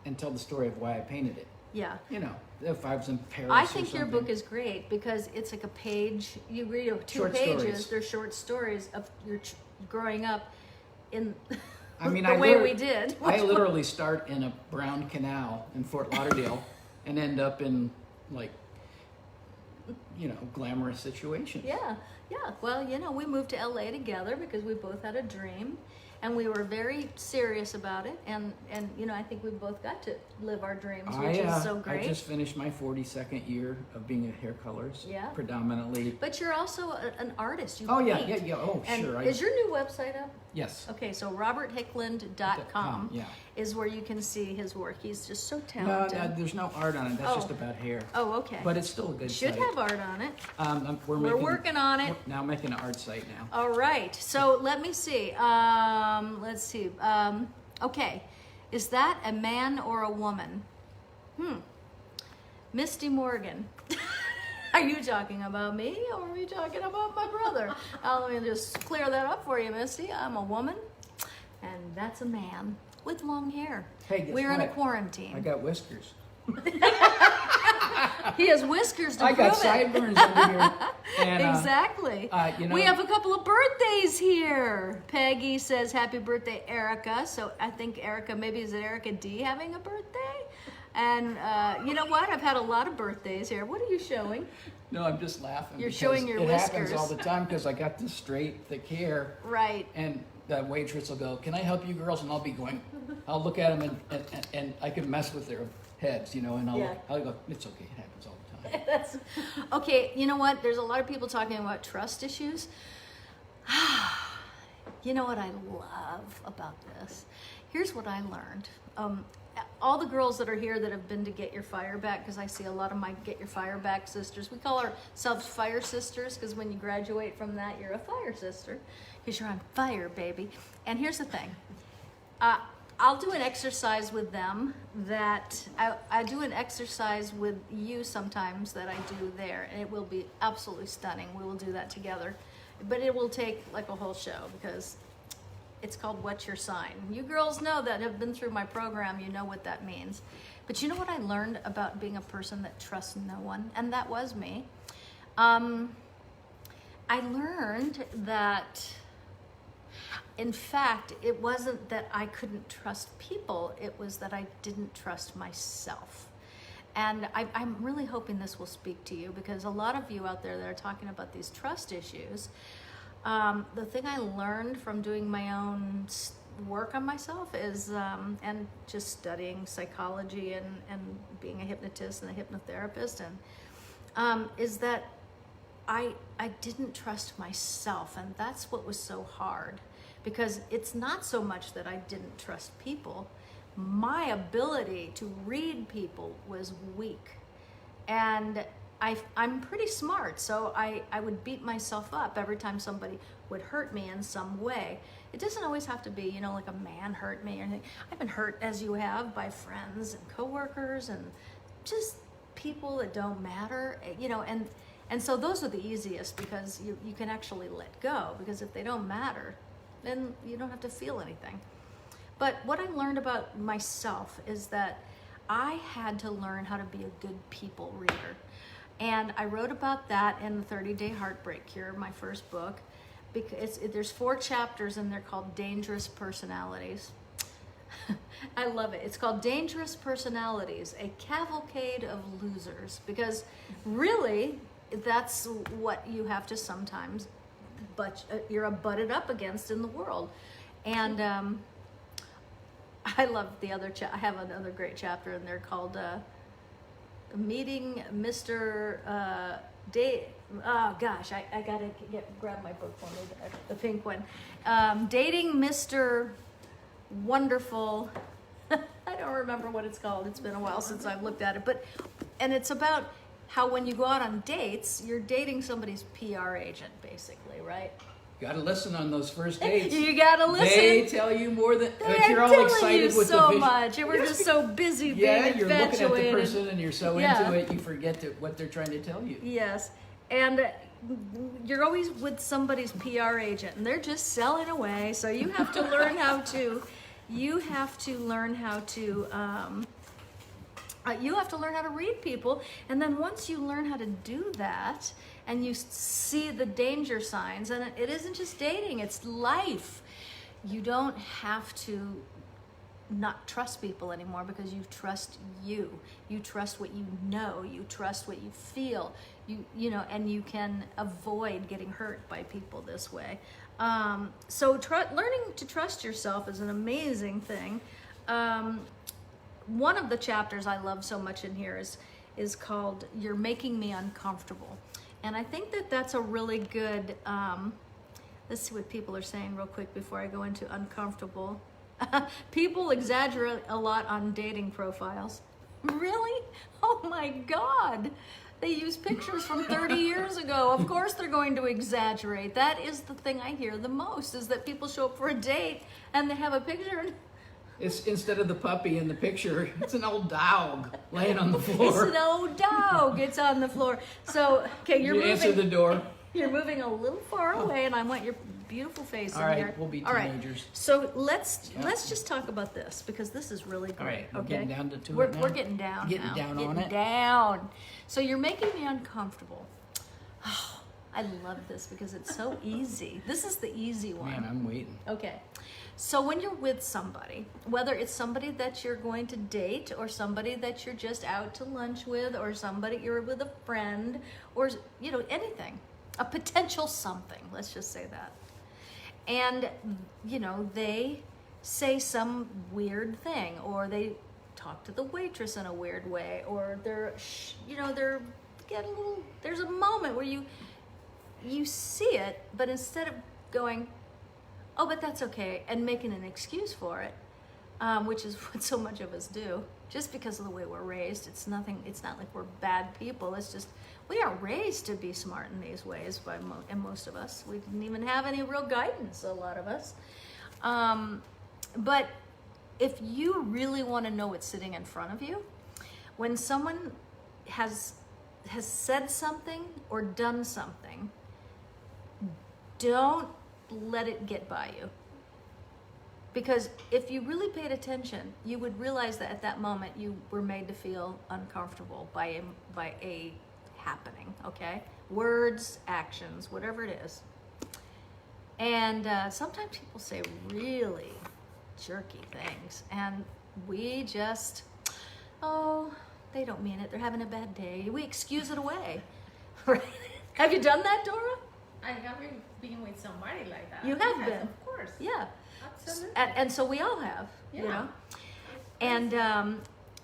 and tell the story of why I painted it. Yeah. You know, if I was in Paris I or think your something. book is great because it's like a page. You read two Short pages. stories. They're short stories of your growing up in I mean, the way we did. I literally start in a brown canal in Fort Lauderdale and end up in, like, you know, glamorous situations. Yeah, yeah. Well, you know, we moved to LA together because we both had a dream, and we were very serious about it. And you know, I think we both got to live our dreams, which is so great. I just finished my 42nd year of being a hair colorist. Yeah. Predominantly. But you're also an artist. You Oh paint. yeah. Oh And sure. is your new website up? Yes. Okay, so roberthickland.com Yeah. is where you can see his work. He's just so No, talented. there's no art on it. That's Oh. just about hair. Oh, okay. But it's still a good Should site. have art on it. We're working on it. We're now making an art site now. All right. So let me see. Let's see. Okay. Is that a man or a woman? Misty Morgan. Are you talking about me or are you talking about my brother? Let me just clear that up for you, Misty. I'm a woman and that's a man with long hair. Hey, guess We're in a what? quarantine. I got whiskers. He has whiskers to I prove got sideburns over here. And, Exactly. you know- We have a couple of birthdays here. Peggy says, happy birthday, Erica. So I think Erica, maybe is it Erica D having a birthday? And you know what? I've had a lot of birthdays here. What are you showing? No, I'm just laughing. You're because showing your it happens whiskers. all the time because I got this straight, thick hair. Right. And the waitress will go, "Can I help you girls?" And I'll be going, I'll look at them and I can mess with their heads, you know, and Yeah. I'll go, "It's okay, it happens all the time." That's okay. You know what? There's a lot of people talking about trust issues. You know what I love about this? Here's what I learned. All the girls that are here that have been to Get Your Fire Back, because I see a lot of my Get Your Fire Back sisters. We call ourselves fire sisters because when you graduate from that, you're a fire sister because you're on fire, baby. And here's the thing. I'll do an exercise with them that I do an exercise with you sometimes that I do there, and it will be absolutely stunning. We will do that together, but it will take like a whole show because it's called What's Your Sign. You girls know that have been through my program, you know what that means. But you know what I learned about being a person that trusts no one? And that was me. I learned that, in fact, it wasn't that I couldn't trust people, it was that I didn't trust myself. And I'm really hoping this will speak to you because a lot of you out there that are talking about these trust issues, the thing I learned from doing my own work on myself is, and just studying psychology and being a hypnotist and a hypnotherapist, and is that I didn't trust myself, and that's what was so hard, because it's not so much that I didn't trust people. My ability to read people was weak, and I'm pretty smart, so I would beat myself up every time somebody would hurt me in some way. It doesn't always have to be, you know, like a man hurt me or anything. I've been hurt, as you have, by friends and coworkers and just people that don't matter, you know, and so those are the easiest because you can actually let go, because if they don't matter, then you don't have to feel anything. But what I learned about myself is that I had to learn how to be a good people reader. And I wrote about that in the 30-Day Heartbreak Cure, my first book, because there's 4 chapters and they're called Dangerous Personalities. I love it. It's called Dangerous Personalities, a cavalcade of losers, because really that's what you have to sometimes, but you're butted up against in the world. And I love the other I have another great chapter in there called Meeting Mr. Oh gosh, I gotta grab my book for me, the pink one. Dating Mr. Wonderful. I don't remember what it's called. It's been a while since I've looked at it, and it's about how when you go out on dates, you're dating somebody's PR agent, basically, right? Got to listen on those first dates. You gotta listen. They tell you more than, but They're you're all telling excited you with so the vision. much, and we're just so busy being Yeah, you're looking at the infatuated. person and you're so Yeah. into it, you forget what they're trying to tell you. Yes, and you're always with somebody's PR agent, and they're just selling away. So you have to learn how to. You have to learn how to. You have to learn how to read people, and then once you learn how to do that, and you see the danger signs, and it isn't just dating; it's life. You don't have to not trust people anymore because you trust you. You trust what you know. You trust what you feel. You know, and you can avoid getting hurt by people this way. So learning to trust yourself is an amazing thing. One of the chapters I love so much in here is called "You're Making Me Uncomfortable," and I think that's a really good. Let's see what people are saying real quick before I go into uncomfortable. People exaggerate a lot on dating profiles. Really? Oh my God. They use pictures from 30 years ago. Of course they're going to exaggerate. That is the thing I hear the most, is that people show up for a date and they have a picture and It's instead of the puppy in the picture, it's an old dog laying on the floor. it's an old dog. It's on the floor. So, okay, You answer the door. You're moving a little far away, and I want your beautiful face All in right, here. we'll be All right, teenagers. so let's just talk about this because this is really great. All right, we're okay, getting down to we're, it now? we're getting down. Getting now. down getting on it? Down. So you're making me uncomfortable. Oh, I love this because it's so easy. This is the easy one. Man, I'm waiting. Okay. So when you're with somebody, whether it's somebody that you're going to date or somebody that you're just out to lunch with or somebody you're with a friend or, you know, anything, a potential something, let's just say that. And, you know, they say some weird thing or they talk to the waitress in a weird way or they're, you know, get a little, there's a moment where you see it, but instead of going, oh, but that's okay, and making an excuse for it, which is what so much of us do, just because of the way we're raised. It's not like we're bad people. It's just we aren't raised to be smart in these ways and most of us. We didn't even have any real guidance, a lot of us. But if you really want to know what's sitting in front of you, when someone has said something or done something, don't let it get by you. Because if you really paid attention, you would realize that at that moment you were made to feel uncomfortable by a happening, okay? Words, actions, whatever it is. And sometimes people say really jerky things, and we just, oh, they don't mean it. They're having a bad day. We excuse it away. Right? Have you done that, Dora? I haven't been with somebody like that. You have Yes, been. of course. Yeah. Absolutely. And so we all have, you Yeah. know. And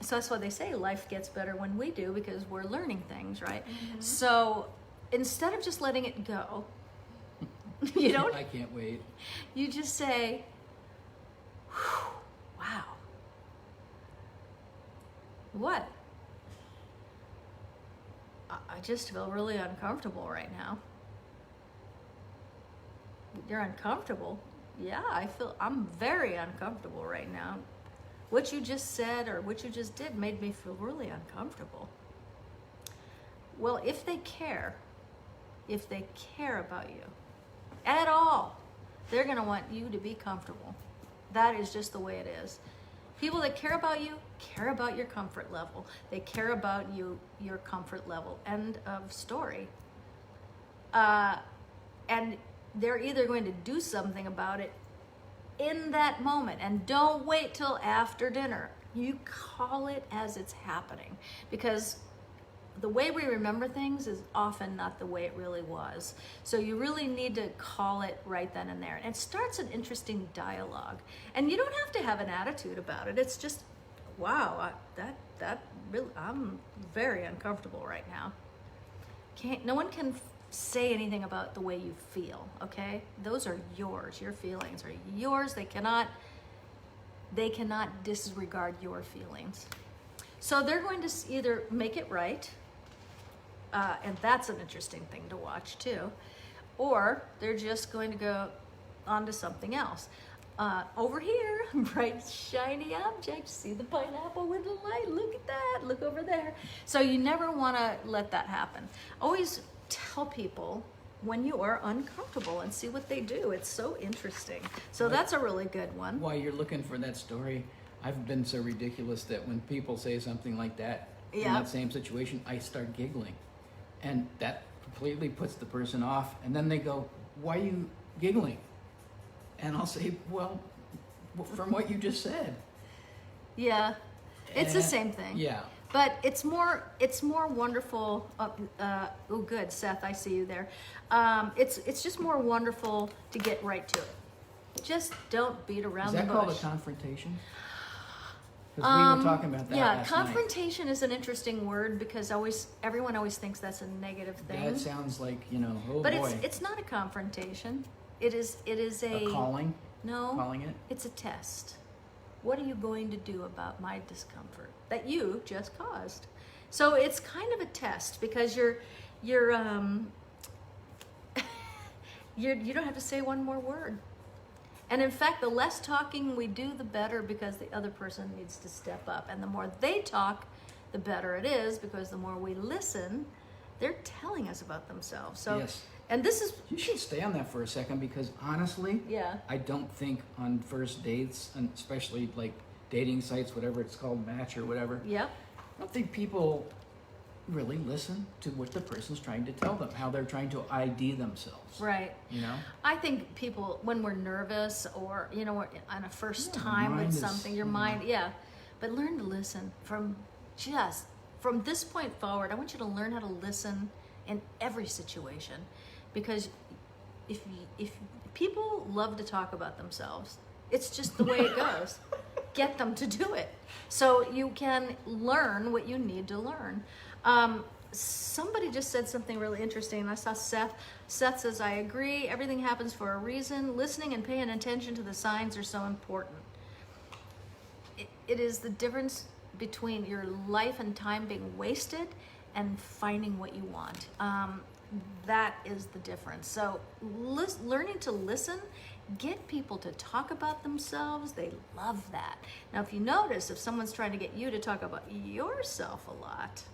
so that's why they say life gets better when we do, because we're learning things, right? Mm-hmm. So instead of just letting it go, you don't. I can't wait. You just say, "Whew, wow. What? I just feel really uncomfortable right now." You're uncomfortable? Yeah, I'm very uncomfortable right now. What you just said or what you just did made me feel really uncomfortable. Well, if they care about you at all, they're going to want you to be comfortable. That is just the way it is. People that care about you care about your comfort level. They care about your comfort level. End of story. And they're either going to do something about it in that moment, and don't wait till after dinner. You call it as it's happening, because the way we remember things is often not the way it really was. So you really need to call it right then and there. And it starts an interesting dialogue. And you don't have to have an attitude about it. It's just, wow, that really, I'm very uncomfortable right now. No one can say anything about the way you feel, okay? Those are yours. Your feelings are yours. They cannot disregard your feelings. So they're going to either make it right, and that's an interesting thing to watch too, or they're just going to go on to something else. Over here, bright shiny object, see the pineapple with the light, look at that, look over there. So you never want to let that happen. Always tell people when you are uncomfortable and see what they do. It's so interesting. So that's a really good one. While you're looking for that story, I've been so ridiculous that when people say something like that in that same situation, I start giggling. And that completely puts the person off. And then they go, "Why are you giggling?" And I'll say, "Well, from what you just said." Yeah, it's the same thing. Yeah. But it's more wonderful. Oh, good, Seth, I see you there. It's just more wonderful to get right to it. Just don't beat around the bush. Is that called a confrontation? Because we were talking about that last night. Confrontation is an interesting word because everyone always thinks that's a negative thing. That sounds like, oh but boy. it's not a confrontation. It is A calling? No. Calling it? It's a test. What are you going to do about my discomfort that you just caused? So it's kind of a test because you don't have to say one more word. And in fact, the less talking we do, the better, because the other person needs to step up. And the more they talk, the better it is, because the more we listen, they're telling us about themselves. So, yes. And this is... You should stay on that for a second, because honestly, I don't think on first dates, and especially like dating sites, whatever it's called, Match or whatever, I don't think people really listen to what the person's trying to tell them, how they're trying to ID themselves. Right. I think people, when we're nervous or, on a first time with something, your mind, but learn to listen from this point forward. I want you to learn how to listen in every situation, because if people love to talk about themselves, it's just the way it goes. Get them to do it so you can learn what you need to learn. Somebody just said something really interesting, and I saw Seth. Seth says, "I agree. Everything happens for a reason. Listening and paying attention to the signs are so important." It is the difference between your life and time being wasted and finding what you want. That is the difference. So learning to listen, get people to talk about themselves. They love that. Now, if you notice, if someone's trying to get you to talk about yourself a lot,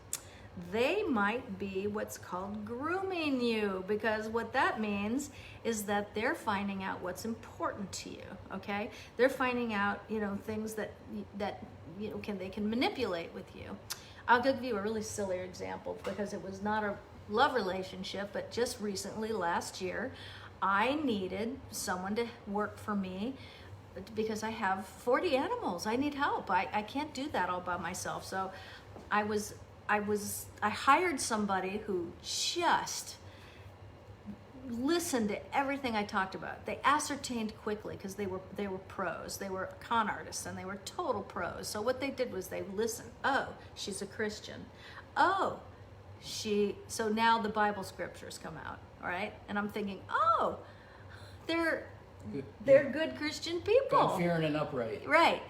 they might be what's called grooming you, because what that means is that they're finding out what's important to you. Okay, they're finding out things that they can manipulate with you. I'll give you a really silly example, because it was not a love relationship, but just recently, last year, I needed someone to work for me because I have 40 animals. I need help. I can't do that all by myself. So I hired somebody who just listened to everything I talked about. They ascertained quickly, because they were pros. They were con artists, and they were total pros. So what they did was they listened. Oh, she's a Christian. Oh, so now the Bible scriptures come out, all right? And I'm thinking, oh, they're good Christian people. God-fearing and upright. Right.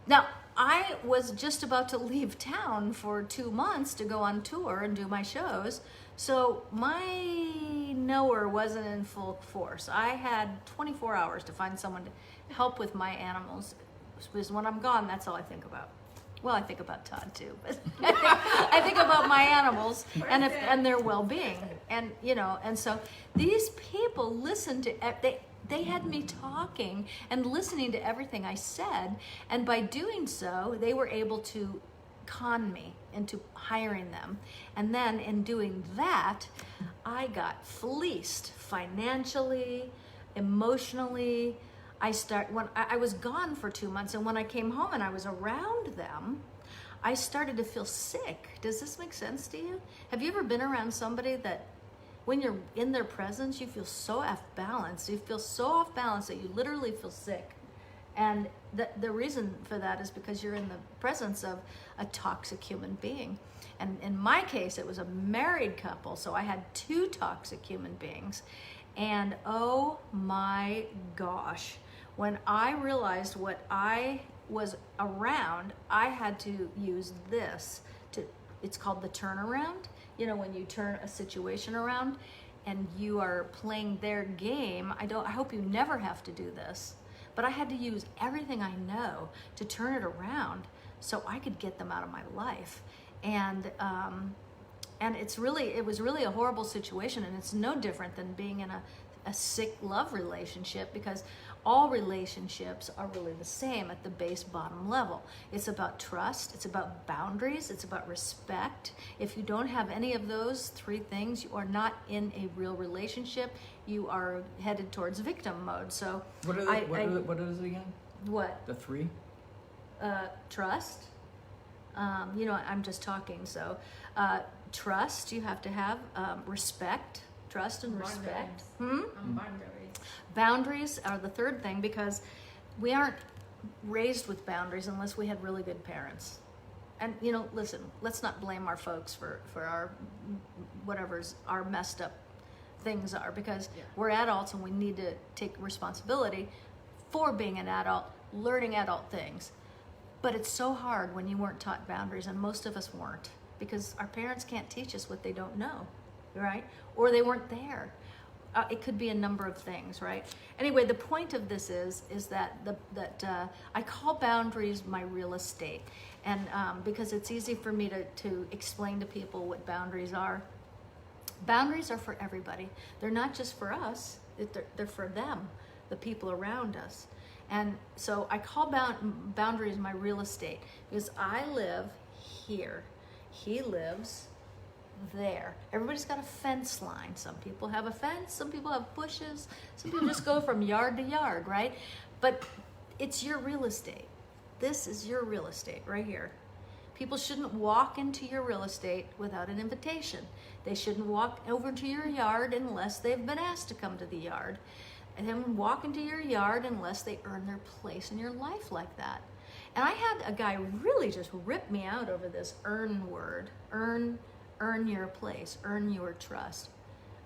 Now, I was just about to leave town for 2 months to go on tour and do my shows, so my knower wasn't in full force. I had 24 hours to find someone to help with my animals, because when I'm gone, that's all I think about. Well, I think about Todd too, but I think about my animals and their well-being, and and so these people listened to. They had me talking and listening to everything I said, and by doing so, they were able to con me into hiring them. And then in doing that, I got fleeced financially, emotionally. When I was gone for 2 months, and when I came home and I was around them, I started to feel sick. Does this make sense to you? Have you ever been around somebody that when you're in their presence, you feel so off balance? You feel so off balance that you literally feel sick. And the reason for that is because you're in the presence of a toxic human being. And in my case, it was a married couple, so I had 2 toxic human beings. And oh my gosh, when I realized what I was around, I had to use this it's called the turnaround. When you turn a situation around, and you are playing their game, I hope you never have to do this. But I had to use everything I know to turn it around so I could get them out of my life. And it was really a horrible situation, and it's no different than being in a sick love relationship, because all relationships are really the same at the base bottom level. It's about trust, it's about boundaries, it's about respect. If you don't have any of those three things, you are not in a real relationship. You are headed towards victim mode. So what is it again? What? The three? Trust. I'm just talking. So trust, you have to have respect. Trust and respect. Boundaries. Boundaries are the third thing, because we aren't raised with boundaries unless we had really good parents. And listen, let's not blame our folks for our whatever's our messed up things are, because we're adults and we need to take responsibility for being an adult, learning adult things. But it's so hard when you weren't taught boundaries, and most of us weren't, because our parents can't teach us what they don't know, right? Or they weren't there. It could be a number of things, right? Anyway, the point of this is that I call boundaries my real estate, and because it's easy for me to explain to people what boundaries are. Boundaries are for everybody. They're not just for us. They're for them, the people around us. And so I call boundaries my real estate, because I live here. He lives there. Everybody's got a fence line. Some people have a fence, some people have bushes, some people just go from yard to yard, right? But it's your real estate. This is your real estate right here. People shouldn't walk into your real estate without an invitation. They shouldn't walk over to your yard unless they've been asked to come to the yard. And then walk into your yard unless they earn their place in your life like that. And I had a guy really just rip me out over this earn word. Earn your place, earn your trust.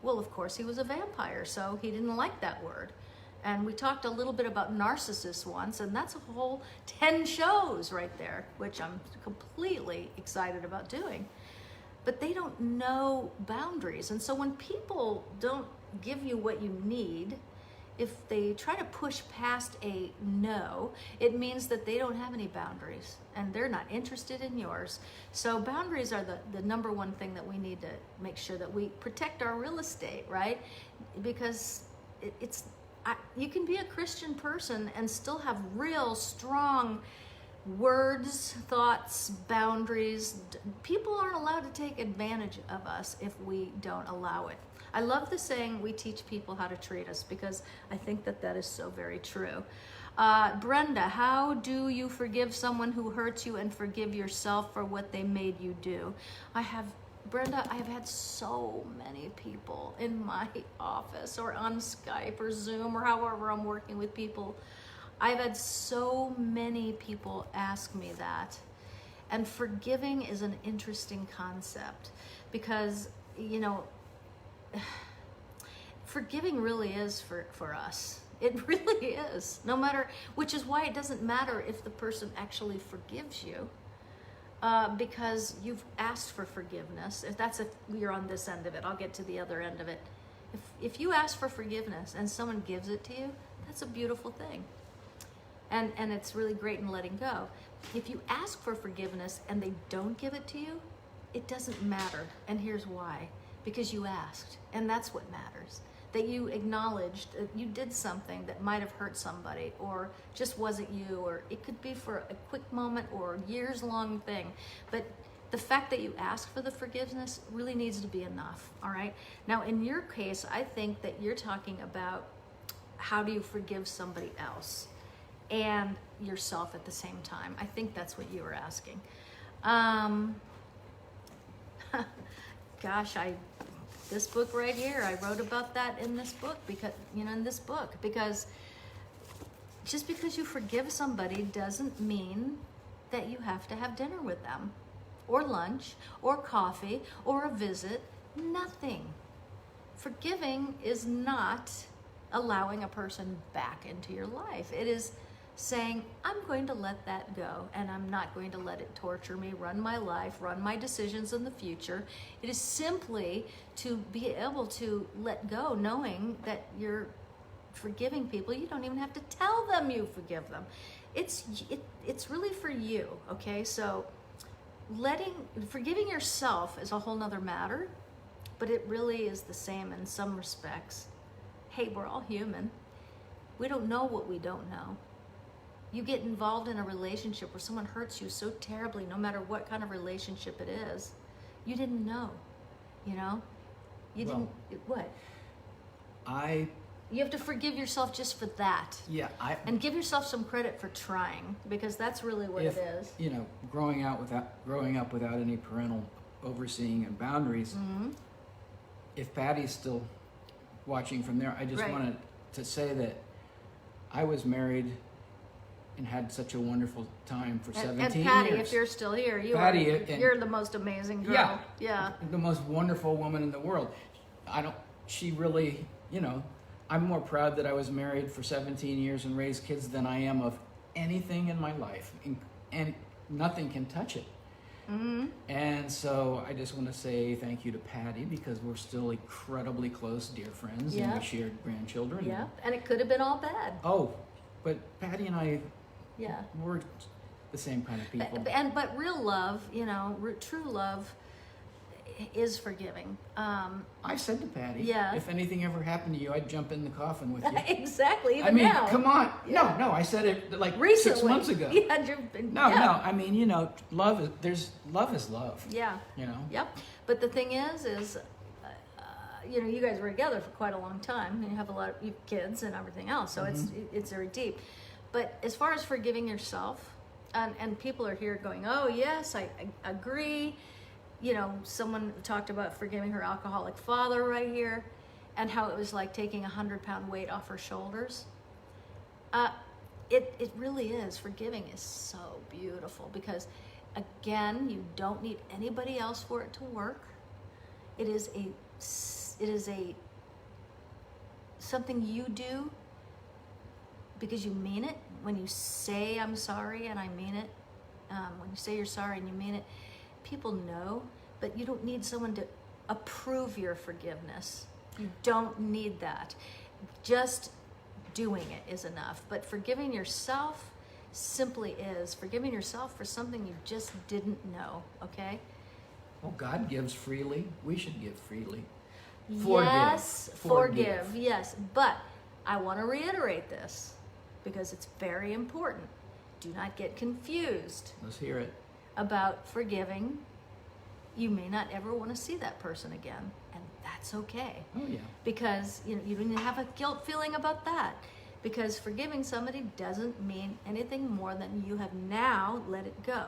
Well, of course, he was a vampire, so he didn't like that word. And we talked a little bit about narcissists once, and that's a whole 10 shows right there, which I'm completely excited about doing. But they don't know boundaries. And so when people don't give you what you need, if they try to push past a no, it means that they don't have any boundaries and they're not interested in yours. So boundaries are the number one thing that we need to make sure that we protect our real estate, right? Because you can be a Christian person and still have real strong words, thoughts, boundaries. People aren't allowed to take advantage of us if we don't allow it. I love the saying, we teach people how to treat us, because I think that is so very true. Brenda, how do you forgive someone who hurts you and forgive yourself for what they made you do? Brenda, I have had so many people in my office or on Skype or Zoom or however I'm working with people. I've had so many people ask me that. And forgiving is an interesting concept, because, forgiving really is for us. It really is. No matter, which is why it doesn't matter if the person actually forgives you, because you've asked for forgiveness. If you're on this end of it, I'll get to the other end of it. If you ask for forgiveness and someone gives it to you, that's a beautiful thing. And it's really great in letting go. If you ask for forgiveness and they don't give it to you, it doesn't matter. And here's why. Because you asked, and that's what matters. That you acknowledged that you did something that might have hurt somebody, or just wasn't you, or it could be for a quick moment or a years-long thing. But the fact that you ask for the forgiveness really needs to be enough, all right? Now, in your case, I think that you're talking about how do you forgive somebody else and yourself at the same time. I think that's what you were asking. Gosh, this book right here, I wrote about that in this book, because just because you forgive somebody doesn't mean that you have to have dinner with them, or lunch, or coffee, or a visit. Nothing. Forgiving is not allowing a person back into your life. It is saying, I'm going to let that go, and I'm not going to let it torture me, run my life, run my decisions in the future. It is simply to be able to let go, knowing that you're forgiving people. You don't even have to tell them you forgive them. It's really for you, okay? So forgiving yourself is a whole nother matter, but it really is the same in some respects. Hey, we're all human. We don't know what we don't know. You get involved in a relationship where someone hurts you so terribly, no matter what kind of relationship it is, you didn't know, you know? What? You have to forgive yourself just for that. Yeah, and give yourself some credit for trying, because that's really what it is. You know, growing up without any parental overseeing and boundaries. Mm-hmm. If Patty's still watching from there, I just wanted to say that I was married and had such a wonderful time for 17 years. And Patty, if you're still here, you're the most amazing girl. Yeah. The most wonderful woman in the world. She really, you know, I'm more proud that I was married for 17 years and raised kids than I am of anything in my life. And nothing can touch it. Mm-hmm. And so I just want to say thank you to Patty, because we're still incredibly close, dear friends, and we shared grandchildren. Yeah, and it could have been all bad. Oh, but Patty and I, we're the same kind of people. But real love, you know, true love is forgiving. I said to Patty, Yeah. if anything ever happened to you, I'd jump in the coffin with you. Exactly. I mean, now. come on. Yeah. No, I said it like Recently. 6 months ago. No. I mean, you know, love is love. Yeah. You know. Yep. But the thing is, you know, you guys were together for quite a long time, and you have a lot of kids and everything else, so it's very deep. But as far as forgiving yourself, and people are here going, oh yes, I agree. You know, someone talked about forgiving her alcoholic father right here, and how it was like taking 100-pound weight off her shoulders. It really is. Forgiving is so beautiful, because again, you don't need anybody else for it to work. It is something you do because you mean it. When you say I'm sorry and I mean it, when you say you're sorry and you mean it, people know, but you don't need someone to approve your forgiveness. You don't need that. Just doing it is enough. But forgiving yourself simply is forgiving yourself for something you just didn't know, okay? Well, God gives freely. We should give freely. Yes, forgive. Yes, but I want to reiterate this because it's very important. Do not get confused. Let's hear it. About forgiving. You may not ever want to see that person again, and that's okay. Oh yeah. Because you don't have a guilt feeling about that. Because forgiving somebody doesn't mean anything more than you have now let it go.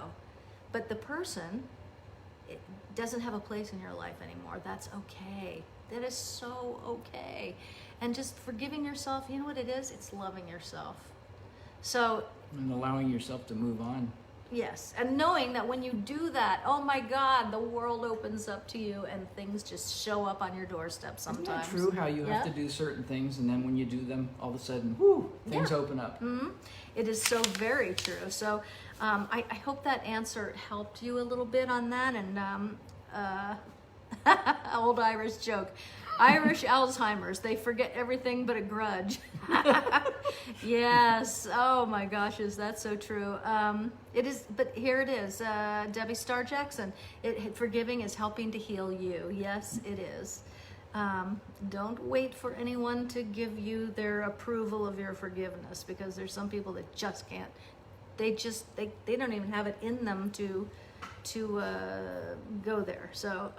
But the person, it doesn't have a place in your life anymore. That's okay. That is so okay. And just forgiving yourself, you know what it is? It's loving yourself. So. And allowing yourself to move on. Yes, and knowing that when you do that, oh my God, the world opens up to you and things just show up on your doorstep sometimes. Isn't that true, how you have to do certain things, and then when you do them, all of a sudden, whoo, things open up. Mm-hmm. It is so very true. So I hope that answer helped you a little bit on that. And old Irish joke. Irish Alzheimer's, they forget everything but a grudge. Yes, oh my gosh, is that so true? It is, but here it is, Debbie Starr Jackson. Forgiving is helping to heal you. Yes, it is. Don't wait for anyone to give you their approval of your forgiveness, because there's some people that just can't. They don't even have it in them to go there. So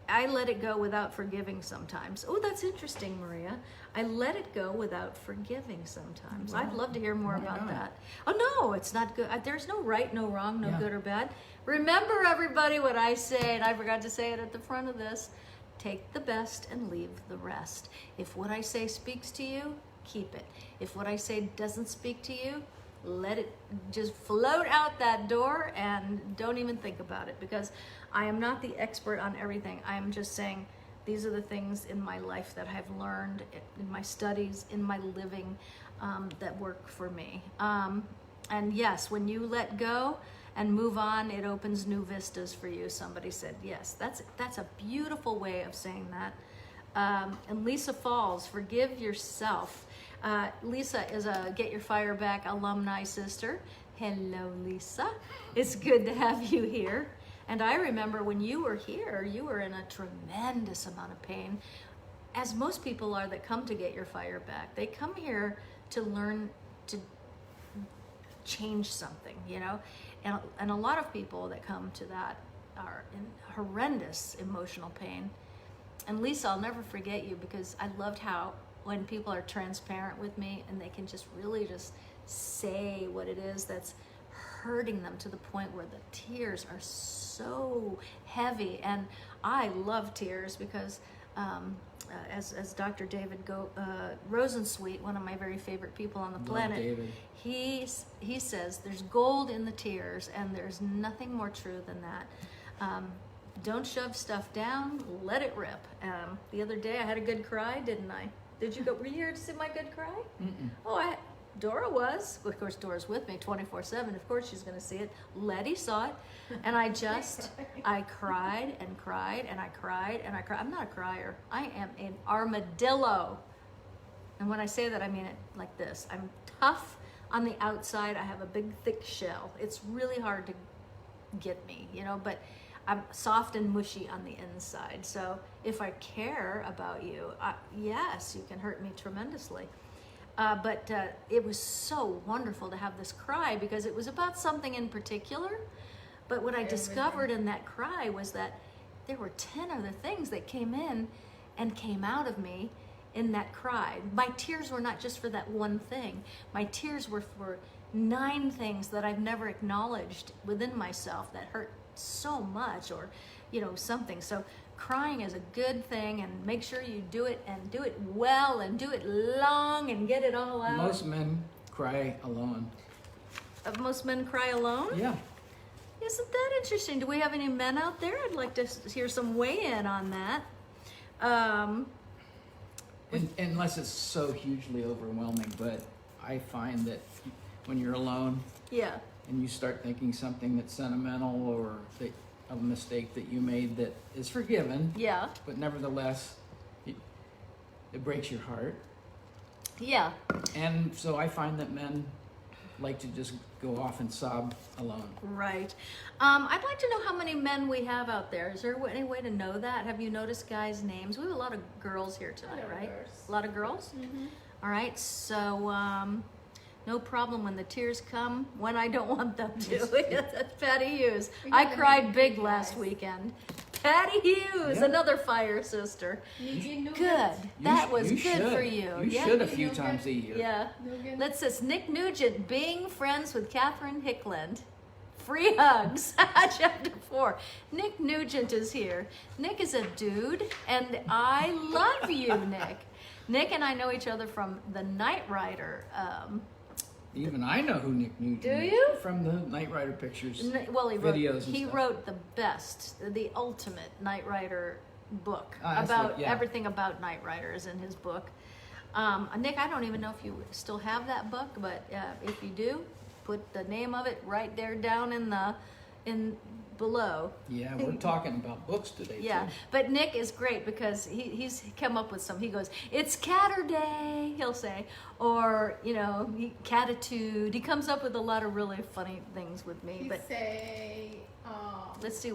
I let it go without forgiving sometimes. Oh, that's interesting, Maria. I let it go without forgiving sometimes. I'd love to hear more about that. Oh, no, it's not good. There's no right, no wrong, no good or bad. Remember, everybody, what I say, and I forgot to say it at the front of this. Take the best and leave the rest. If what I say speaks to you, keep it. If what I say doesn't speak to you, let it just float out that door and don't even think about it, because I am not the expert on everything. I am just saying these are the things in my life that I've learned, in my studies, in my living. that work for me. And yes, when you let go and move on, it opens new vistas for you. Somebody said, yes, that's a beautiful way of saying that. And Lisa Falls, forgive yourself. Lisa is a Get Your Fire Back alumni sister. Hello, Lisa. It's good to have you here. And I remember when you were here, you were in a tremendous amount of pain, as most people are that come to Get Your Fire Back. They come here to learn to change something, you know? And a lot of people that come to that are in horrendous emotional pain. And Lisa, I'll never forget you, because I loved how when people are transparent with me and they can just really just say what it is that's hurting them to the point where the tears are so heavy. And I love tears because as Dr. David Rosensweet, one of my very favorite people on the planet, David. He says there's gold in the tears, and there's nothing more true than that. Don't shove stuff down, let it rip. The other day I had a good cry, didn't I? Were you here to see my good cry? Mm-mm. Oh, Dora was. Of course, Dora's with me 24/7. Of course she's going to see it. Letty saw it. And I cried and cried and I cried and I cried. I'm not a crier. I am an armadillo. And when I say that, I mean it like this. I'm tough on the outside. I have a big, thick shell. It's really hard to get me, you know, but I'm soft and mushy on the inside. So if I care about you, yes, you can hurt me tremendously. But it was so wonderful to have this cry, because it was about something in particular. But what I discovered in that cry was that there were 10 other things that came in and came out of me in that cry. My tears were not just for that one thing. My tears were for 9 things that I've never acknowledged within myself that hurt so much, or, you know, something. So crying is a good thing, and make sure you do it, and do it well, and do it long, and get it all out. Most men cry alone. Most men cry alone? Yeah. Isn't that interesting? Do we have any men out there? I'd like to hear some weigh-in on that. Unless it's so hugely overwhelming, but I find that when you're alone, Yeah. and you start thinking something that's sentimental, or a mistake that you made that is forgiven, Yeah. but nevertheless, it breaks your heart. Yeah. And so I find that men like to just go off and sob alone. Right. I'd like to know how many men we have out there. Is there any way to know that? Have you noticed guys' names? We have a lot of girls here tonight, right? A lot of girls? Mm-hmm. All right. So, no problem when the tears come when I don't want them to. That's Patty Hughes. I cried big last weekend. Patty Hughes, Yeah. another fire sister. Good. That was good for you. You Yeah. should a few times a year. Yeah. Let's see. Nick Nugent, being friends with Catherine Hickland. Free hugs. Chapter 4. Nick Nugent is here. Nick is a dude, and I love you, Nick. Nick and I know each other from the Knight Rider. Even I know who Nick Nugent is. Do you? From the Knight Rider pictures. Well, videos and he stuff. wrote the best, the ultimate Knight Rider book That's about what- yeah. everything about Knight Riders in his book. Nick, I don't even know if you still have that book, but if you do, put the name of it right there down in below. Yeah, we're talking about books today, Yeah, too. but Nick is great because he's come up with some. He goes, "It's Catterday," he'll say, or catitude. He comes up with a lot of really funny things with me. He But say, let's see.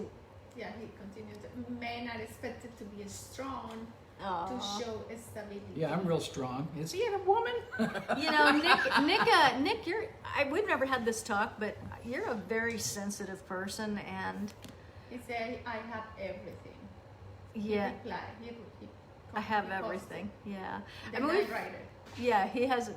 yeah, he continues. Men are expected to be strong Aw. to show stability. Yeah, I'm real strong. Is he a woman? Nick, we've never had this talk, but you're a very sensitive person, and He said, I have everything. yeah, He replied. I have he posted. everything. Yeah, The I mean, Knight Rider. yeah, he has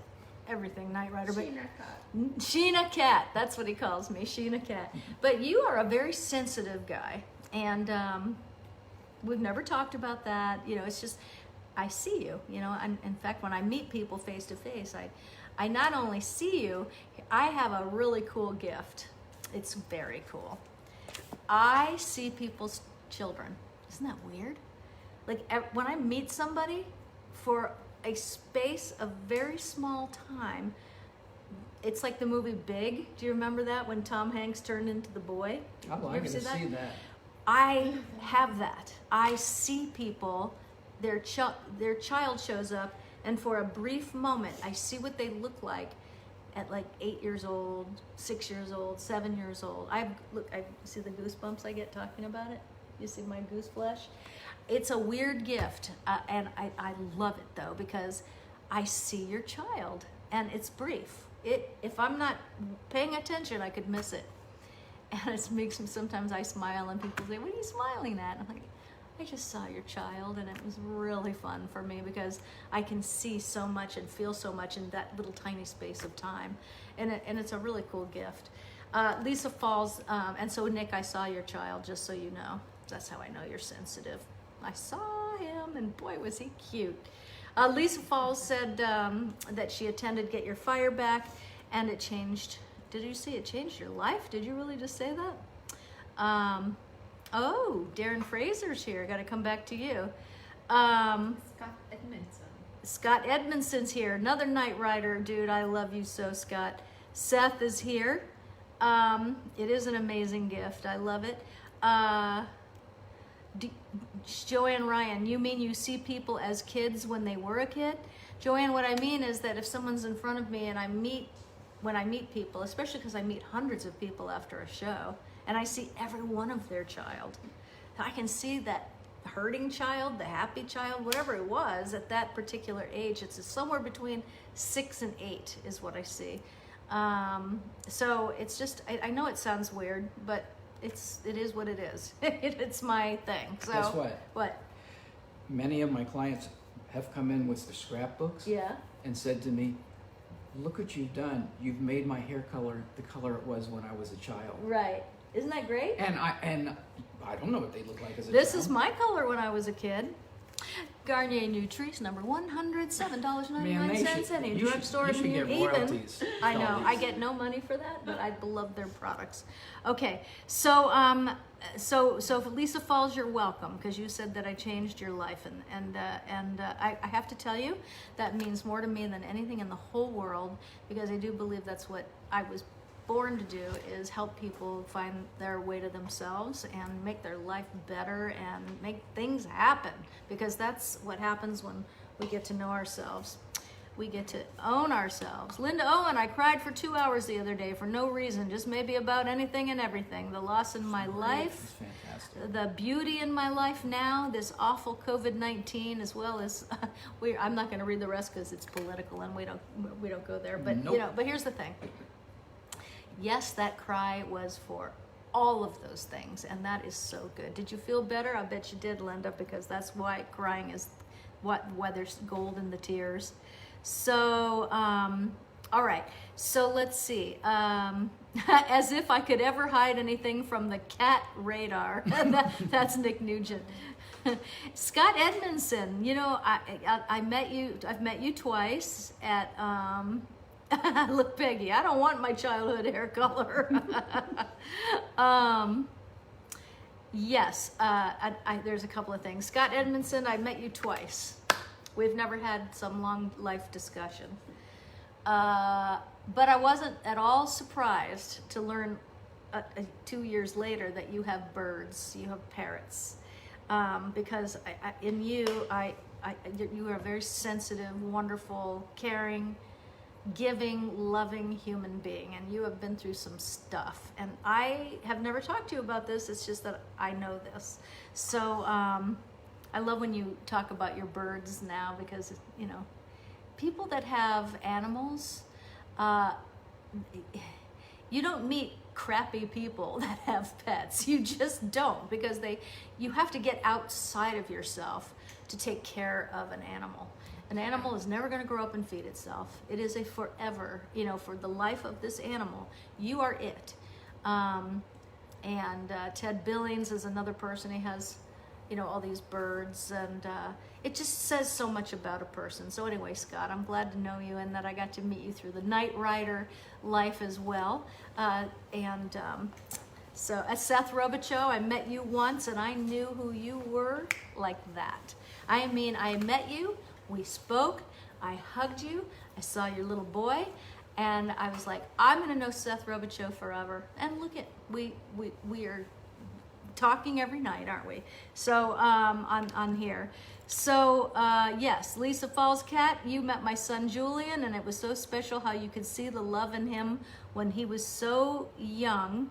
everything, Knight Rider, but Sheena Cat. Sheena Cat, that's what he calls me, Sheena Cat. But you are a very sensitive guy, and we've never talked about that. It's just, I see you, and in fact, when I meet people face to face, I not only see you, I have a really cool gift. It's very cool. I see people's children. Isn't that weird? Like when I meet somebody, for a space of very small time. It's like the movie Big. Do you remember that when Tom Hanks turned into the boy? I'd like to see that. I have that. I see people, their child shows up, and for a brief moment, I see what they look like at like 8 years old, 6 years old, 7 years old. I see the goosebumps I get talking about it. You see my goose flesh? It's a weird gift, and I love it though, because I see your child, and it's brief. If I'm not paying attention, I could miss it. And it makes me, sometimes I smile and people say, what are you smiling at? And I'm like, I just saw your child, and it was really fun for me because I can see so much and feel so much in that little tiny space of time. And it's a really cool gift. Lisa Falls, and so Nick, I saw your child, just so you know. That's how I know you're sensitive. I saw him, and boy, was he cute. Lisa Falls said that she attended Get Your Fire Back, and it changed. Did you see it changed your life? Did you really just say that? Oh, Darren Fraser's here. Got to come back to you. Scott Edmondson. Scott Edmondson's here. Another Night Rider, dude. I love you so, Scott. Seth is here. It is an amazing gift. I love it. Joanne Ryan, you mean you see people as kids when they were a kid? Joanne, what I mean is that if someone's in front of me and when I meet people, especially because I meet hundreds of people after a show, and I see every one of their child, I can see that hurting child, the happy child, whatever it was at that particular age. It's somewhere between 6 and 8 is what I see. So it's just, I know it sounds weird, but it is what it is. It's my thing. So guess what? What? Many of my clients have come in with the scrapbooks, Yeah. and said to me, look what you've done. You've made my hair color the color it was when I was a child. Right. Isn't that great? And I don't know what they look like as a This child. is my color when I was a kid. Garnier Nutrice, number $107.99. Any drugstore you should near get even. royalties. I know. I get no money for that, but I love their products. Okay, so so Lisa Falls, you're welcome, because you said that I changed your life, and I have to tell you that means more to me than anything in the whole world, because I do believe that's what I was born to do, is help people find their way to themselves and make their life better and make things happen, because that's what happens when we get to know ourselves. We get to own ourselves. Linda Owen, I cried for 2 hours the other day for no reason, just maybe about anything and everything. The loss in my life, It's fantastic. the beauty in my life now, this awful COVID-19, as well as I'm not going to read the rest because it's political and we don't go there. But Nope. but here's the thing. Yes, that cry was for all of those things, and that is so good. Did you feel better? I bet you did, Linda, because that's why crying is why there's gold in the tears. So, all right. So let's see. As if I could ever hide anything from the cat radar. That's Nick Nugent. Scott Edmondson, you know, I met you. I've met you twice at. Look, Peggy, I don't want my childhood hair color. Yes, there's a couple of things. Scott Edmondson, I met you twice. We've never had some long life discussion. But I wasn't at all surprised to learn 2 years later that you have birds, you have parrots. Because in you, you are a very sensitive, wonderful, caring, giving, loving human being, and you have been through some stuff, and I have never talked to you about this. It's just that I know this. So I love when you talk about your birds now, because you know, people that have animals, you don't meet crappy people that have pets. You just don't, because you have to get outside of yourself to take care of an animal. An animal is never going to grow up and feed itself. It is a forever, you know, for the life of this animal, you are it. And Ted Billings is another person. He has, you know, all these birds, and it just says so much about a person. So anyway, Scott, I'm glad to know you, and that I got to meet you through the Night Rider life as well. So at Seth Robichaux, I met you once, and I knew who you were like that. I mean, I met you We spoke. I hugged you. I saw your little boy. And I was like, I'm going to know Seth Robichaux forever. And look at, we are talking every night, aren't we? So on here. So yes, Lisa Falls Cat, you met my son Julian, and it was so special how you could see the love in him when he was so young,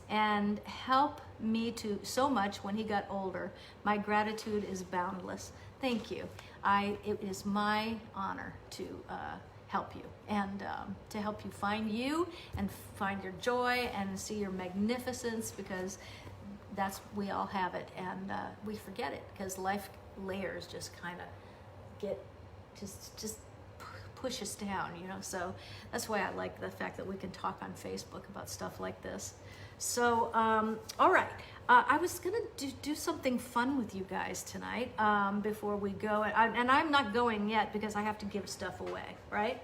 and help me to so much when he got older. My gratitude is boundless. Thank you. It is my honor to help you, and to help you find you and find your joy and see your magnificence, because we all have it, and we forget it because life layers just kind of get just push us down, you know. So that's why I like the fact that we can talk on Facebook about stuff like this. So all right, I was gonna do something fun with you guys tonight before we go, and I'm not going yet because I have to give stuff away, right?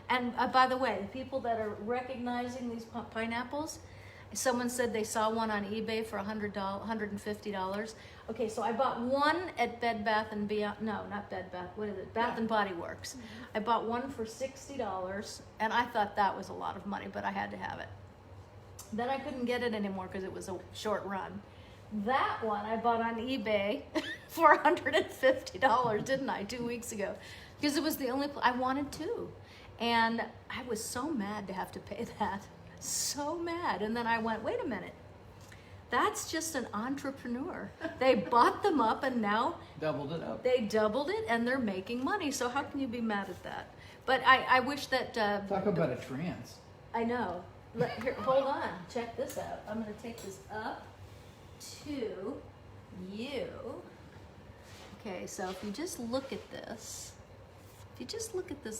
And by the way, the people that are recognizing these pineapples, someone said they saw one on eBay for $150. Okay, so I bought one at Bed Bath and Beyond. No, not Bed Bath. What is it? Bath and Body Works. Mm-hmm. I bought one for $60, and I thought that was a lot of money, but I had to have it. Then I couldn't get it anymore because it was a short run. That one I bought on eBay for $150, didn't I, 2 weeks ago? Because it was the only I wanted two. And I was so mad to have to pay that. So mad. And then I went, wait a minute. That's just an entrepreneur. They bought them up and now Doubled it up. they doubled it and they're making money. So how can you be mad at that? But I wish that... Talk about a trance. I know. Here, hold on. Check this out. I'm going to take this up to you. Okay, so if you just look at this,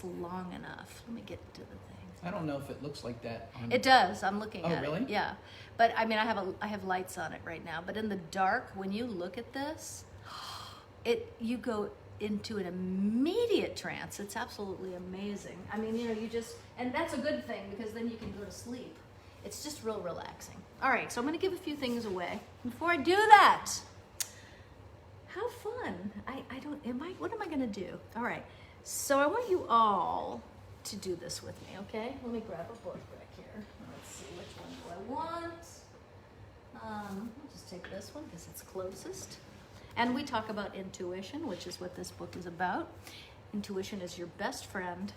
long enough, let me get to the thing. I don't know if it looks like that. It does. I'm looking at really? it. Yeah, but I mean, I have lights on it right now. But in the dark, when you look at this, you go into an immediate trance. It's absolutely amazing. I mean, you know, and that's a good thing because then you can go to sleep. It's just real relaxing. All right, so I'm going to give a few things away. Before I do that, how fun! What am I going to do? All right, so I want you all to do this with me, okay? Let me grab a book back here. Let's see, which one do I want? I'll just take this one because it's closest. And we talk about intuition, which is what this book is about. Intuition is your best friend.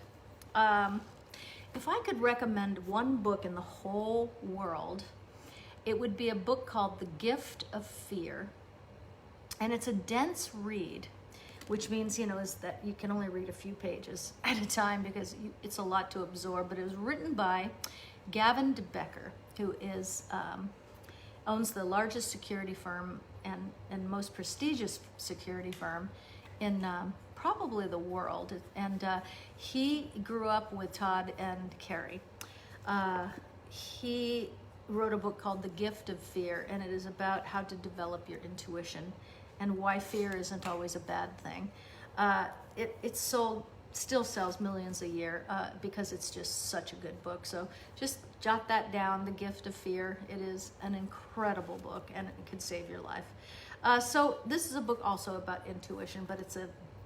If I could recommend one book in the whole world, it would be a book called The Gift of Fear. And it's a dense read, which means, you know, is that you can only read a few pages at a time because it's a lot to absorb. But it was written by Gavin DeBecker, who owns the largest security firm and most prestigious security firm in probably the world. And he grew up with Todd and Carrie. He wrote a book called The Gift of Fear, and it is about how to develop your intuition and why fear isn't always a bad thing. It still sells millions a year because it's just such a good book. So just jot that down, The Gift of Fear. It is an incredible book, and it could save your life. So this is a book also about intuition, but it's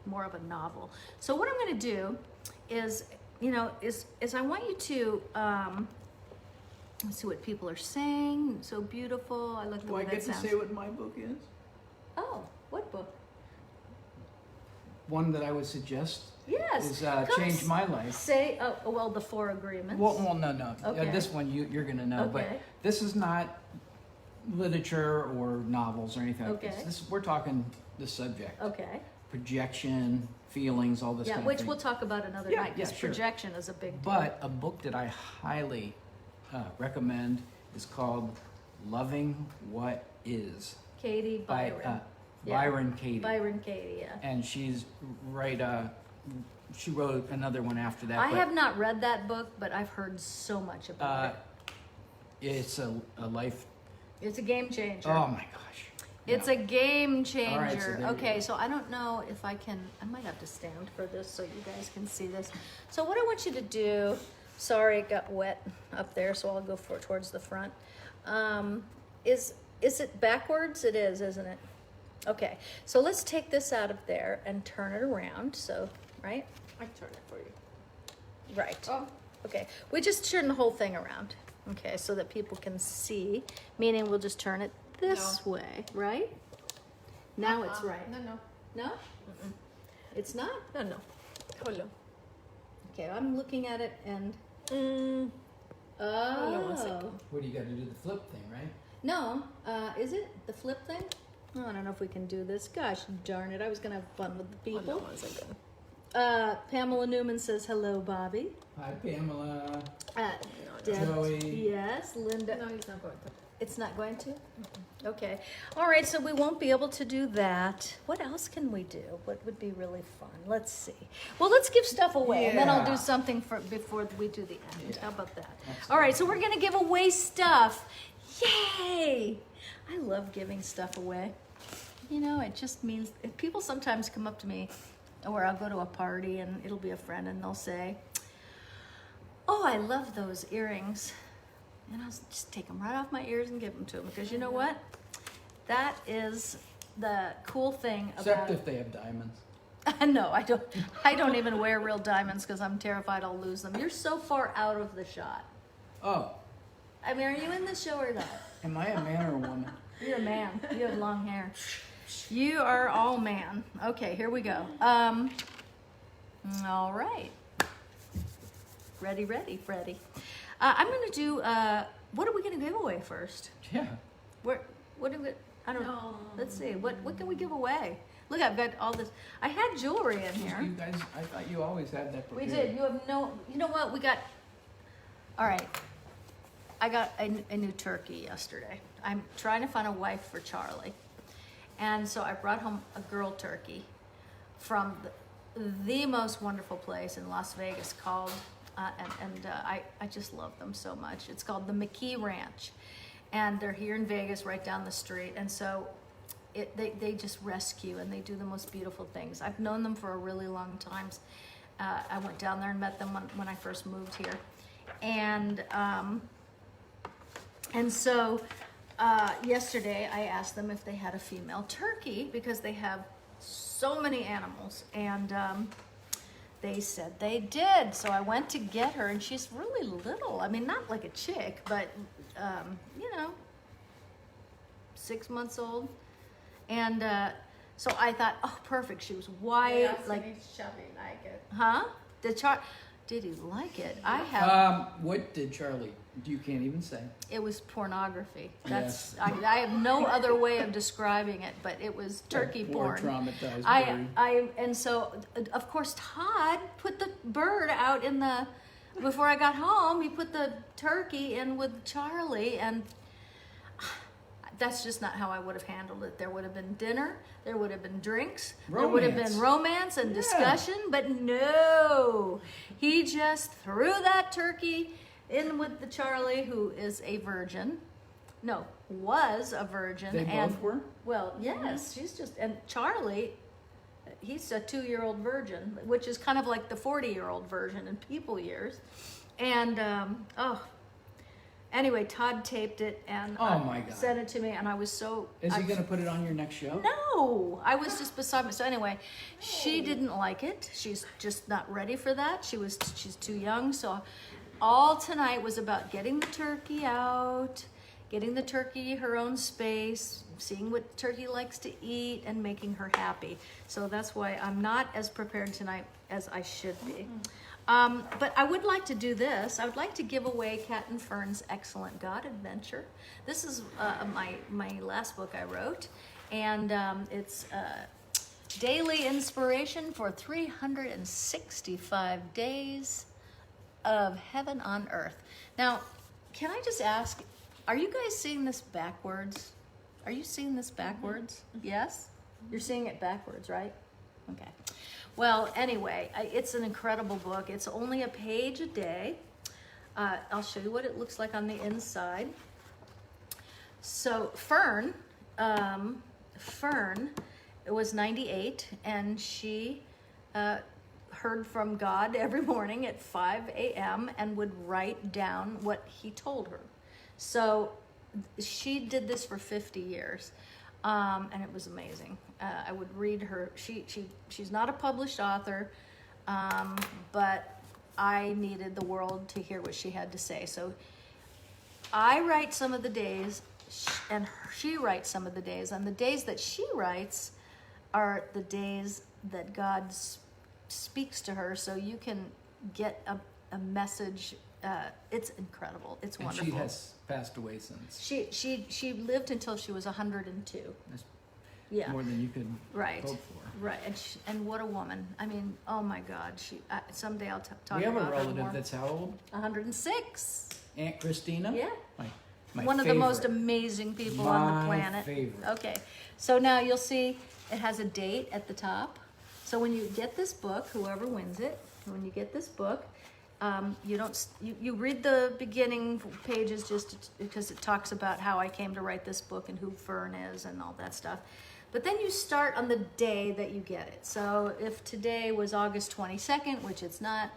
more of a novel. So what I'm going to do is I want you to let's see what people are saying. So beautiful. I like the way that sounds. Do I get to say what my book is? Oh, what book? One that I would suggest Yes. is Change My Life. Say, well, the 4 Agreements. Well, no. Okay. This one you're going to know, Okay. but this is not literature or novels or anything like Okay. this. We're talking the subject. Okay. Projection, feelings, all this Yeah, kind which of thing. we'll talk about another Yeah, night, because yeah, sure. projection is a big deal. But a book that I highly recommend is called Loving What Is Katie by Byron. Byron Katie. Byron Katie, yeah. And she's she wrote another one after that. I but, have not read that book, but I've heard so much about it. It's a life. It's a game changer. Oh my gosh. It's a game changer. All right, so there you okay, go. so I don't know if I might have to stand for this so you guys can see this. So what I want you to do, sorry it got wet up there, so I'll go towards the front. Is it backwards? It is, isn't it? Okay, so let's take this out of there and turn it around. So right? I turn it for you. Right. Oh, Okay, we just turn the whole thing around, okay, so that people can see, meaning we'll just turn it this way, right? Now it's right. No, no. No? It's not? No, no. Hold on. Okay, I'm looking at it and, Hold on 1 second. What do you got to do the flip thing, right? no, is it the flip thing? Oh, I don't know if we can do this. Gosh darn it, I was gonna have fun with the Hold on people. 1 second. Pamela Newman says, hello, Bobby. Hi, Pamela. Deb, Joey. yes, Linda. No, he's not going to. It's not going to? Okay. All right, so we won't be able to do that. What else can we do? What would be really fun? Let's see. Well, let's give stuff away, and then I'll do Yeah. something before we do the end. Yeah. How about that? That's All right, so we're going to give away stuff. Yay! I love giving stuff away. You know, it just means people sometimes come up to me, or I'll go to a party, and it'll be a friend, and they'll say, oh, I love those earrings. And I'll just take them right off my ears and give them to them, because you know what? That is the cool thing Except about if they have diamonds. No, I don't. I don't even wear real diamonds because I'm terrified I'll lose them. You're so far out of the shot. Oh, I mean, are you in the show or not? am I a man or a woman? You're a man. You have long hair. You are all man. Okay, here we go. All right. Ready, Freddie. I'm going to do, what are we going to give away first? Yeah. What do we, I don't know. No. Let's see. What can we give away? Look, I've got all this. I had jewelry in here. You guys, I thought you always had that We prepared. did. You have no, you know what? We got, all right. I got a new turkey yesterday. I'm trying to find a wife for Charlie. And so I brought home a girl turkey from the most wonderful place in Las Vegas called, I just love them so much. It's called the McKee Ranch. And they're here in Vegas, right down the street. And so they just rescue, and they do the most beautiful things. I've known them for a really long time. I went down there and met them when I first moved here. And so yesterday I asked them if they had a female turkey, because they have so many animals. And they said they did. So I went to get her, and she's really little. I mean, not like a chick, but, you know, 6 months old. And so I thought, oh, perfect. She was white. Yeah, like, Charlie like it. huh? Did he like it? I have. What did Charlie? You can't even say. It was pornography. Yes. I have no other way of describing it, but it was turkey Poor porn. traumatized bird. And so of course Todd put the bird out in the, before I got home, he put the turkey in with Charlie, and that's just not how I would have handled it. There would have been dinner, there would have been drinks, there would have been romance and discussion, but no. He just threw that turkey in with the Charlie, who is a virgin. No, was a virgin. They and, both were? Well, yes, she's just, and Charlie, he's a 2-year-old virgin, which is kind of like the 40-year-old version in people years. And, anyway, Todd taped it and Oh my God. sent it to me, and I was so... Is he going to put it on your next show? No, I was just beside me. So anyway, she didn't like it. She's just not ready for that. She's too young. So all tonight was about getting the turkey out, getting the turkey her own space, seeing what the turkey likes to eat, and making her happy. So that's why I'm not as prepared tonight as I should be. But I would like to do this. I would like to give away Cat and Fern's Excellent God Adventure. This is my last book I wrote, and it's daily inspiration for 365 days of heaven on earth. Now, can I just ask, are you guys seeing this backwards? Are you seeing this backwards? Yes? You're seeing it backwards, right? Okay. Well, anyway, it's an incredible book. It's only a page a day. I'll show you what it looks like on the inside. So Fern was 98, and she heard from God every morning at 5 a.m. and would write down what he told her. So she did this for 50 years. And it was amazing. I would read her. She's not a published author. but I needed the world to hear what she had to say. So I write some of the days, and she writes some of the days. And the days that she writes are the days that God speaks to her, so you can get a message. It's incredible. It's wonderful. And she has passed away since. She lived until she was 102. That's Yeah. more than you could Right. hope for. Right, and what a woman! I mean, oh my God! Someday I'll talk We have about a her relative more. that's how old? 106. Aunt Christina? Yeah. My One of the most favorite. amazing people on the My planet. favorite. Okay, so now you'll see it has a date at the top. So when you get this book, whoever wins it, when you get this book, you read the beginning pages just because it talks about how I came to write this book and who Fern is and all that stuff. But then you start on the day that you get it. So if today was August 22nd, which it's not,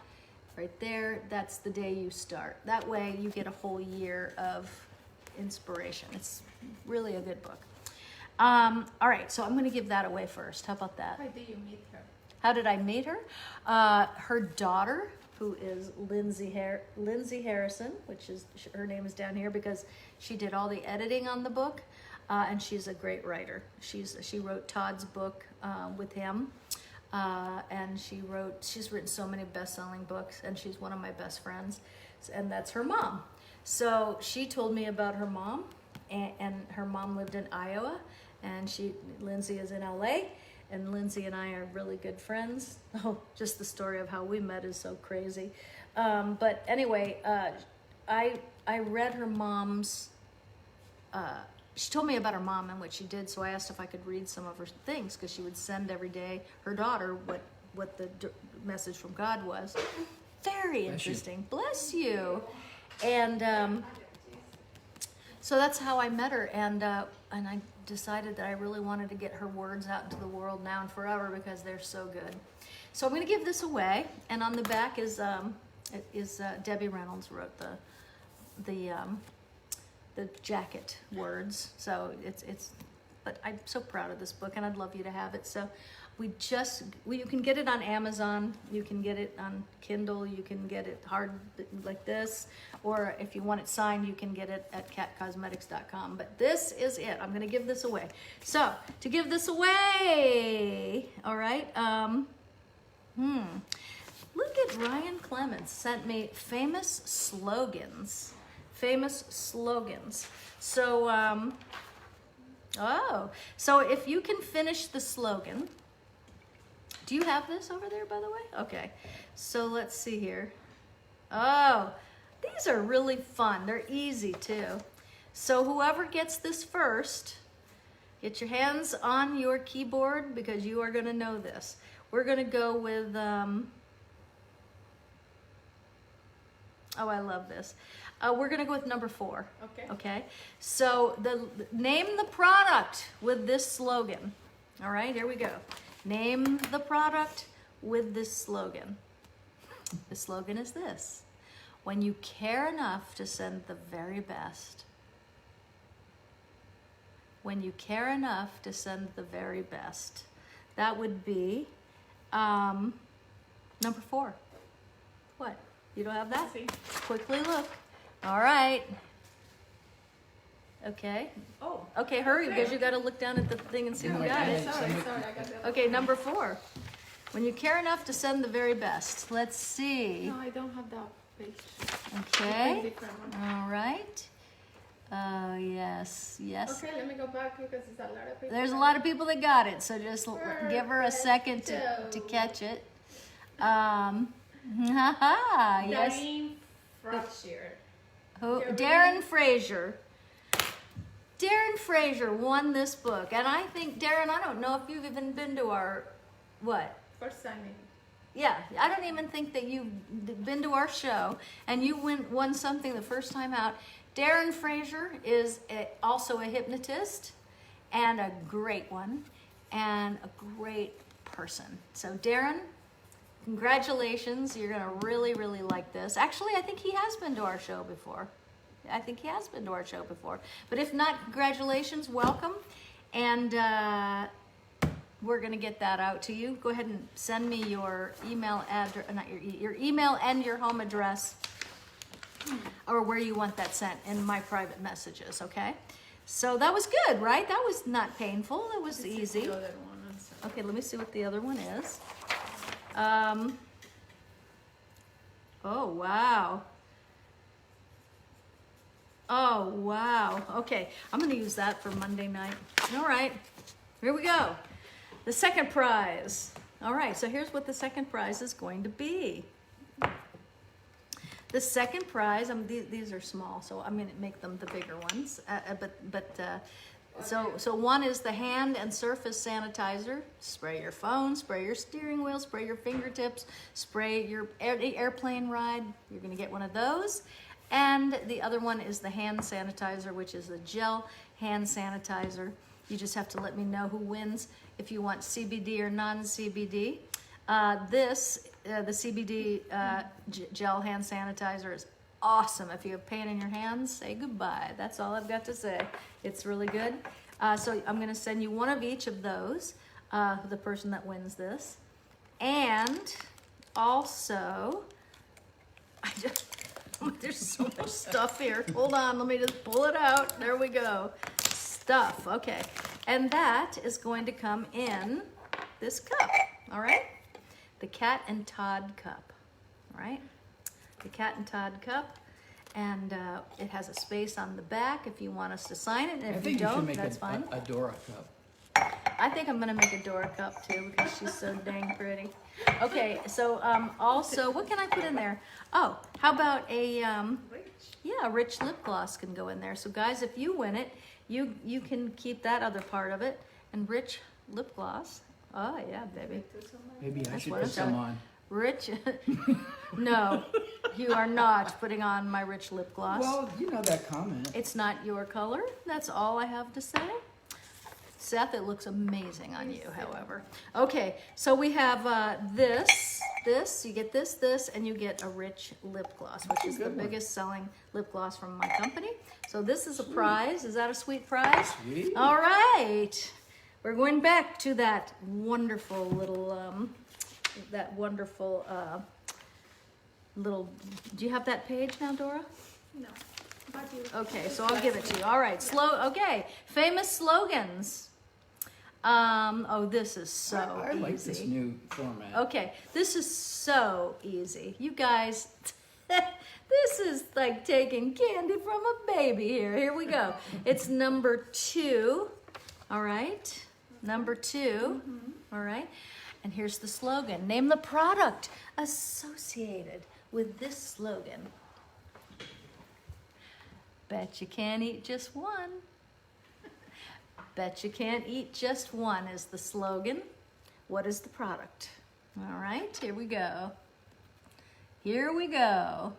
right there, that's the day you start. That way you get a whole year of inspiration. It's really a good book. All right, so I'm going to give that away first. How about that? How did you meet her? How did I meet her? Her daughter, who is Lindsay Harrison, which is her name is down here because she did all the editing on the book, and she's a great writer. She wrote Todd's book with him, and she's written so many best-selling books, and she's one of my best friends, and that's her mom. So she told me about her mom, and her mom lived in Iowa, and Lindsay is in LA. And Lindsay and I are really good friends. Oh, just the story of how we met is so crazy. But anyway, I read her mom's, she told me about her mom and what she did, so I asked if I could read some of her things, because she would send every day her daughter what the message from God was. Very interesting. Bless you. And so that's how I met her, and I decided that I really wanted to get her words out into the world now and forever because they're so good. So I'm going to give this away, and on the back is Debbie Reynolds wrote the jacket words. So but I'm so proud of this book, and I'd love you to have it. So you can get it on Amazon, you can get it on Kindle, you can get it hard like this, or if you want it signed, you can get it at catcosmetics.com. But this is it. I'm going to give this away. So to give this away, all right, look at Ryan Clements sent me famous slogans. So, so if you can finish the slogan. Do you have this over there, by the way? Okay, so let's see here. Oh, these are really fun. They're easy, too. So whoever gets this first, get your hands on your keyboard because you are going to know this. We're going to go with, oh, I love this. We're going to go with number 4. Okay. Okay, so name the product with this slogan. All right, here we go. Name the product with this slogan. The slogan is this: when you care enough to send the very best. When you care enough to send the very best. That would be number 4. What? You don't have that? See. Quickly look. All right. Okay. Oh. Okay, hurry, because you got to look down at the thing and see who got it. Sorry, I got the Okay, number 4. When you care enough to send the very best. Let's see. No, I don't have that page. Okay. Different one. All right. Yes. Okay, let me go back because it's a lot of people. There's a lot of people that got it, so just give her a second to Perfecto. catch it. Yes. Darlene Frazier. Who? Darren Frazier. Darren Frazier won this book, and I think, Darren, I don't know if you've even been to our, what? First time maybe. Yeah, I don't even think that you've been to our show, and you won something the first time out. Darren Frazier is also a hypnotist, and a great one, and a great person. So Darren, congratulations. You're going to really, really like this. Actually, I think he has been to our show before. But if not, congratulations, welcome. And we're gonna get that out to you. Go ahead and send me your email address, not your email and your home address, or where you want that sent in my private messages, okay? So that was good, right? That was not painful. That was easy. The other one also. Okay, let me see what the other one is. Oh, wow. Oh, wow. Okay, I'm going to use that for Monday night. All right, here we go. The second prize. All right, so here's what the second prize is going to be. The second prize, these are small, so I'm going to make them the bigger ones. So one is the hand and surface sanitizer. Spray your phone, spray your steering wheel, spray your fingertips, spray your airplane ride. You're going to get one of those. And the other one is the hand sanitizer, which is the gel hand sanitizer. You just have to let me know who wins if you want CBD or non-CBD. The CBD gel hand sanitizer is awesome. If you have pain in your hands, say goodbye. That's all I've got to say. It's really good. So I'm going to send you one of each of those, the person that wins this. And also, there's so much stuff here. Hold on, let me just pull it out. There we go. Stuff, okay. And that is going to come in this cup, all right? The Cat and Todd cup, all right? The Cat and Todd cup. And it has a space on the back if you want us to sign it. And if you don't, that's fine. A Dora cup. I think I'm gonna make a Dora cup too because she's so dang pretty. Okay, so also, what can I put in there? Oh, how about a rich lip gloss can go in there. So guys, if you win it, you can keep that other part of it. And rich lip gloss. Oh yeah, baby. Maybe I That's should what put I'm some saying. on. Rich, no, you are not putting on my rich lip gloss. Well, you know that comment. It's not your color. That's all I have to say. Seth, it looks amazing on you, however. Okay, so we have this, you get this, and you get a rich lip gloss, which is the biggest selling lip gloss from my company. So this is a prize. Is that a sweet prize? Sweet. All right. We're going back to that wonderful little, little, do you have that page now, Dora? No. But you. Okay, so I'll give it to you. All right, okay, famous slogans. Oh, this is so I easy. like this new format. Okay, this is so easy. You guys, this is like taking candy from a baby here. Here we go. It's number 2, all right? Number 2, all right? And here's the slogan. Name the product associated with this slogan. Bet you can't eat just one. Bet you can't eat just one is the slogan. What is the product? All right, here we go. Here we go.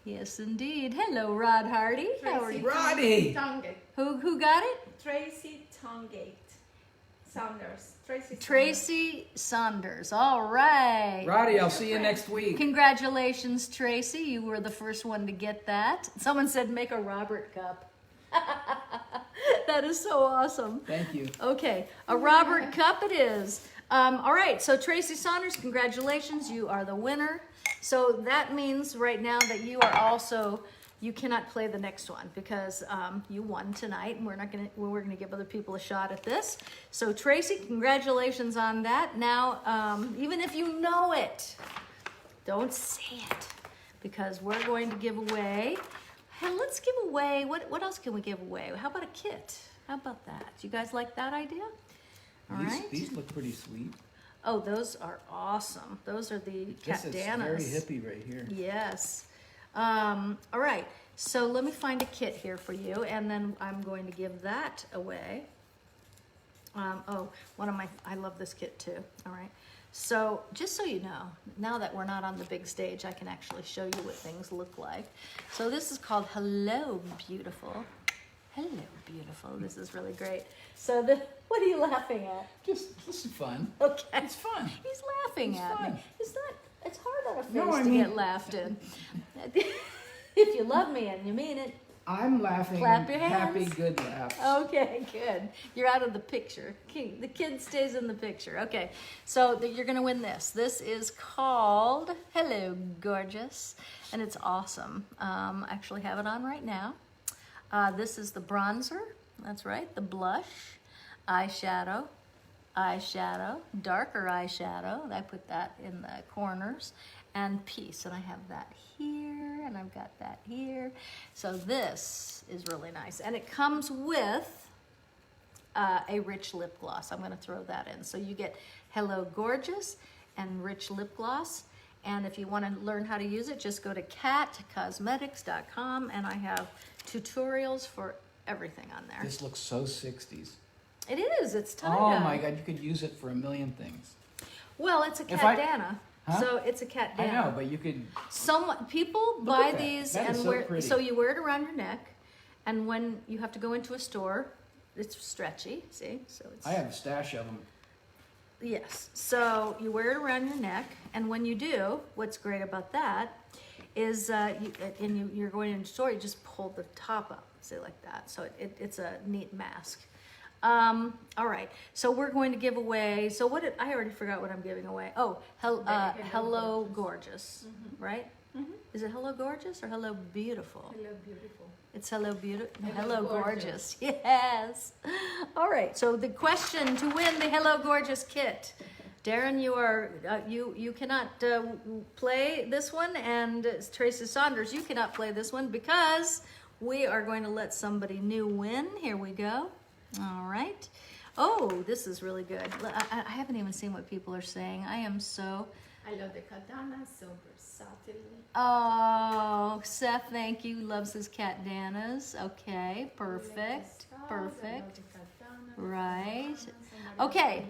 Yes, indeed. Hello, Rod Hardy. How are you? Roddy! Tongate. Who got it? Tracy Tongate. Saunders. Tracy Saunders. All right. Roddy, I'll see you next week. Congratulations, Tracy. You were the first one to get that. Someone said make a Robert cup. That is so awesome. Thank you. Okay, a Robert cup it is. All right, so Tracy Saunders, congratulations. You are the winner. So that means right now that you are also, you cannot play the next one because you won tonight, and we're gonna give other people a shot at this. So Tracy, congratulations on that. Now, even if you know it, don't say it because we're going to give away. Hey, let's give away. What else can we give away? How about a kit? How about that? You guys like that idea? All right. These look pretty sweet. Oh, those are awesome. Those are the This is Catanas. very hippie right here. Yes. All right. So let me find a kit here for you, and then I'm going to give that away. I love this kit too. All right. So just so you know, now that we're not on the big stage, I can actually show you what things look like. So this is called Hello Beautiful. Hello Beautiful. This is really great. So what are you laughing at? Just fun. Okay. It's fun. He's laughing at fun. me. It's hard on a face No, I to mean- get laughed in. If you love me and you mean it, I'm laughing. Clap your Happy, hands. good laughs. Okay, good. You're out of the picture. The kid stays in the picture. Okay, so you're gonna win this. This is called Hello Gorgeous, and it's awesome. I actually have it on right now. This is the bronzer. That's right, the blush, eyeshadow, darker eyeshadow. I put that in the corners, and piece, and I have that here, and I've got that here. So this is really nice, and it comes with a rich lip gloss. I'm gonna throw that in. So you get Hello Gorgeous and rich lip gloss, and if you wanna learn how to use it, just go to catcosmetics.com, and I have tutorials for everything on there. This looks so 60s. It is, it's tie-dye. Oh my God, you could use it for a million things. Well, it's a If I- Catdana. Huh? So it's a Catdana. I know, but you could. People Look buy at that. these That is and so wear, pretty. so you wear it around your neck, and when you have to go into a store, it's stretchy, see? So it's, I have a stash of them. yes. So you wear it around your neck, and when you do, what's great about that is you're going into the store, you just pull the top up, say like that. So it's a neat mask. All right, so we're going to give away, so I already forgot what I'm giving away. Oh, Hello Gorgeous, right? Is it Hello Gorgeous or Hello Beautiful? Hello, beautiful. It's Hello Beautiful, Hello Hello Gorgeous. Gorgeous, yes. All right, so the question to win the Hello Gorgeous kit. Darren, you cannot play this one, and Tracy Saunders, you cannot play this one because we are going to let somebody new win. Here we go. All right. Oh, this is really good. I haven't even seen what people are saying. I am so... I love the Catdana, so versatile. Oh, Seth, thank you. Loves his Catdanas. Okay, perfect. Perfect. Right. Okay.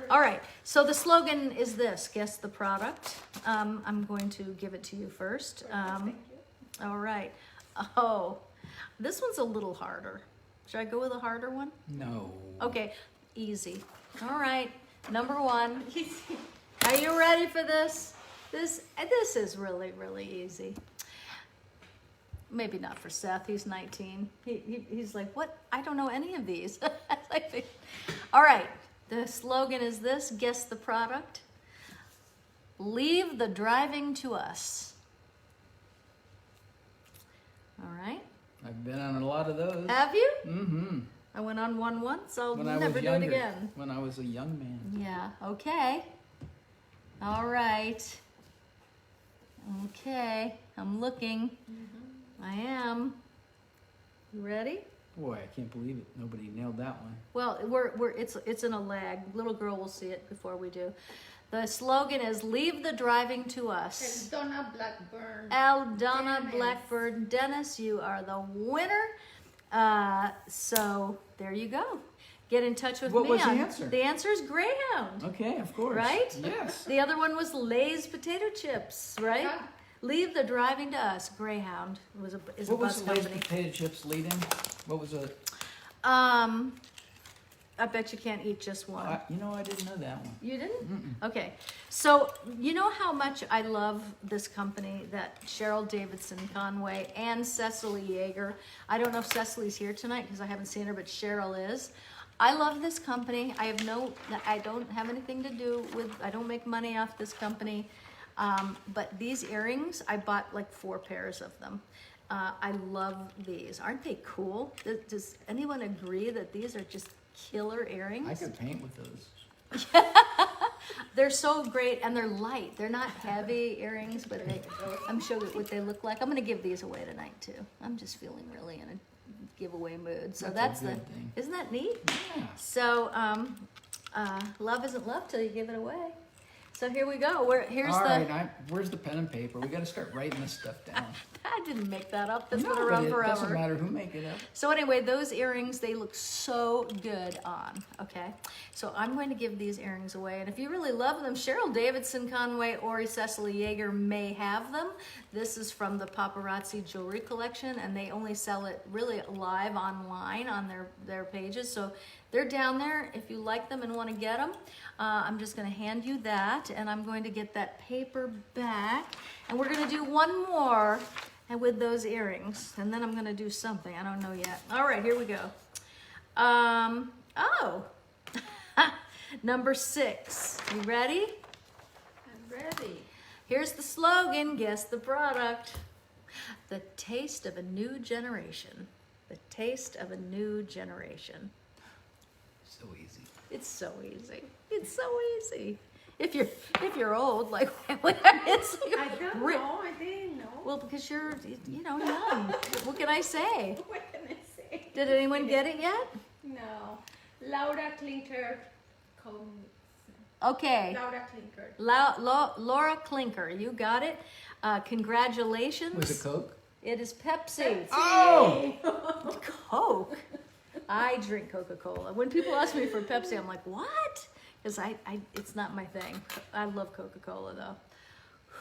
All right. So the slogan is this. Guess the product. I'm going to give it to you first. Thank you. All right. Oh, this one's a little harder. Should I go with a harder one? No. Okay, easy. All right, number one. Are you ready for this? This is really, really easy. Maybe not for Seth, he's 19. He's like, what? I don't know any of these. All right, the slogan is this, guess the product. Leave the driving to us. All right. I've been on a lot of those. Have you? Mm-hmm. I went on one once. I'll When I never was do younger. it again. When I was a young man. Yeah, okay. All right. Okay, I'm looking. I am. You ready? Boy, I can't believe it. Nobody nailed that one. Well, it's in a lag. Little girl will see it before we do. The slogan is leave the driving to us. Donna Blackburn. Aldonna Dennis. Blackburn Dennis, you are the winner. So there you go. Get in touch with What me. was the answer? The answer is Greyhound. Okay, of course. Right? Yes. The other one was Lay's potato chips, right? Yeah. Leave the driving to us. Greyhound is a What was bus the Lay's company. potato chips leading? What was it? I bet you can't eat just one. I didn't know that one. You didn't? Okay. So, you know how much I love this company that Cheryl Davidson Conway and Cecily Yeager. I don't know if Cecily's here tonight because I haven't seen her, but Cheryl is. I love this company. I don't have anything to do with, I don't make money off this company. But these earrings, I bought like 4 pairs of them. I love these. Aren't they cool? Does anyone agree that these are just killer earrings? I could paint with those. They're so great, and they're light. They're not heavy earrings, but I'm sure what they look like. I'm going to give these away tonight too. I'm just feeling really in a giveaway mood. So That's a good thing. Isn't that neat? Yeah. So love isn't love till you give it away. So here we go. Here's All the. right, where's the pen and paper? We got to start writing this stuff down. I didn't make that up. That's No, been but around it forever. doesn't matter who make it up. So anyway, those earrings, they look so good on, okay? So I'm going to give these earrings away, and if you really love them, Cheryl Davidson Conway or Cecily Yeager may have them. This is from the Paparazzi Jewelry Collection, and they only sell it really live online on their pages, so they're down there if you like them and want to get them. I'm just going to hand you that, and I'm going to get that paper back, and we're going to do one more and with those earrings. And then I'm gonna do something, I don't know yet. All right, here we go. Oh, number 6. You ready? I'm ready. Here's the slogan, guess the product. The taste of a new generation. The taste of a new generation. So easy. It's so easy. It's so easy. If you're old, like it's I don't know. I didn't know. Well, because you're young. What can I say? What can I say? Did anyone get it yet? No. Laura Klinker. Okay. Laura Klinker. Laura Klinker, you got it. Congratulations. Was it Coke? It is Pepsi. Oh! Coke. I drink Coca-Cola. When people ask me for Pepsi, I'm like, what? Because it's not my thing. I love Coca-Cola though.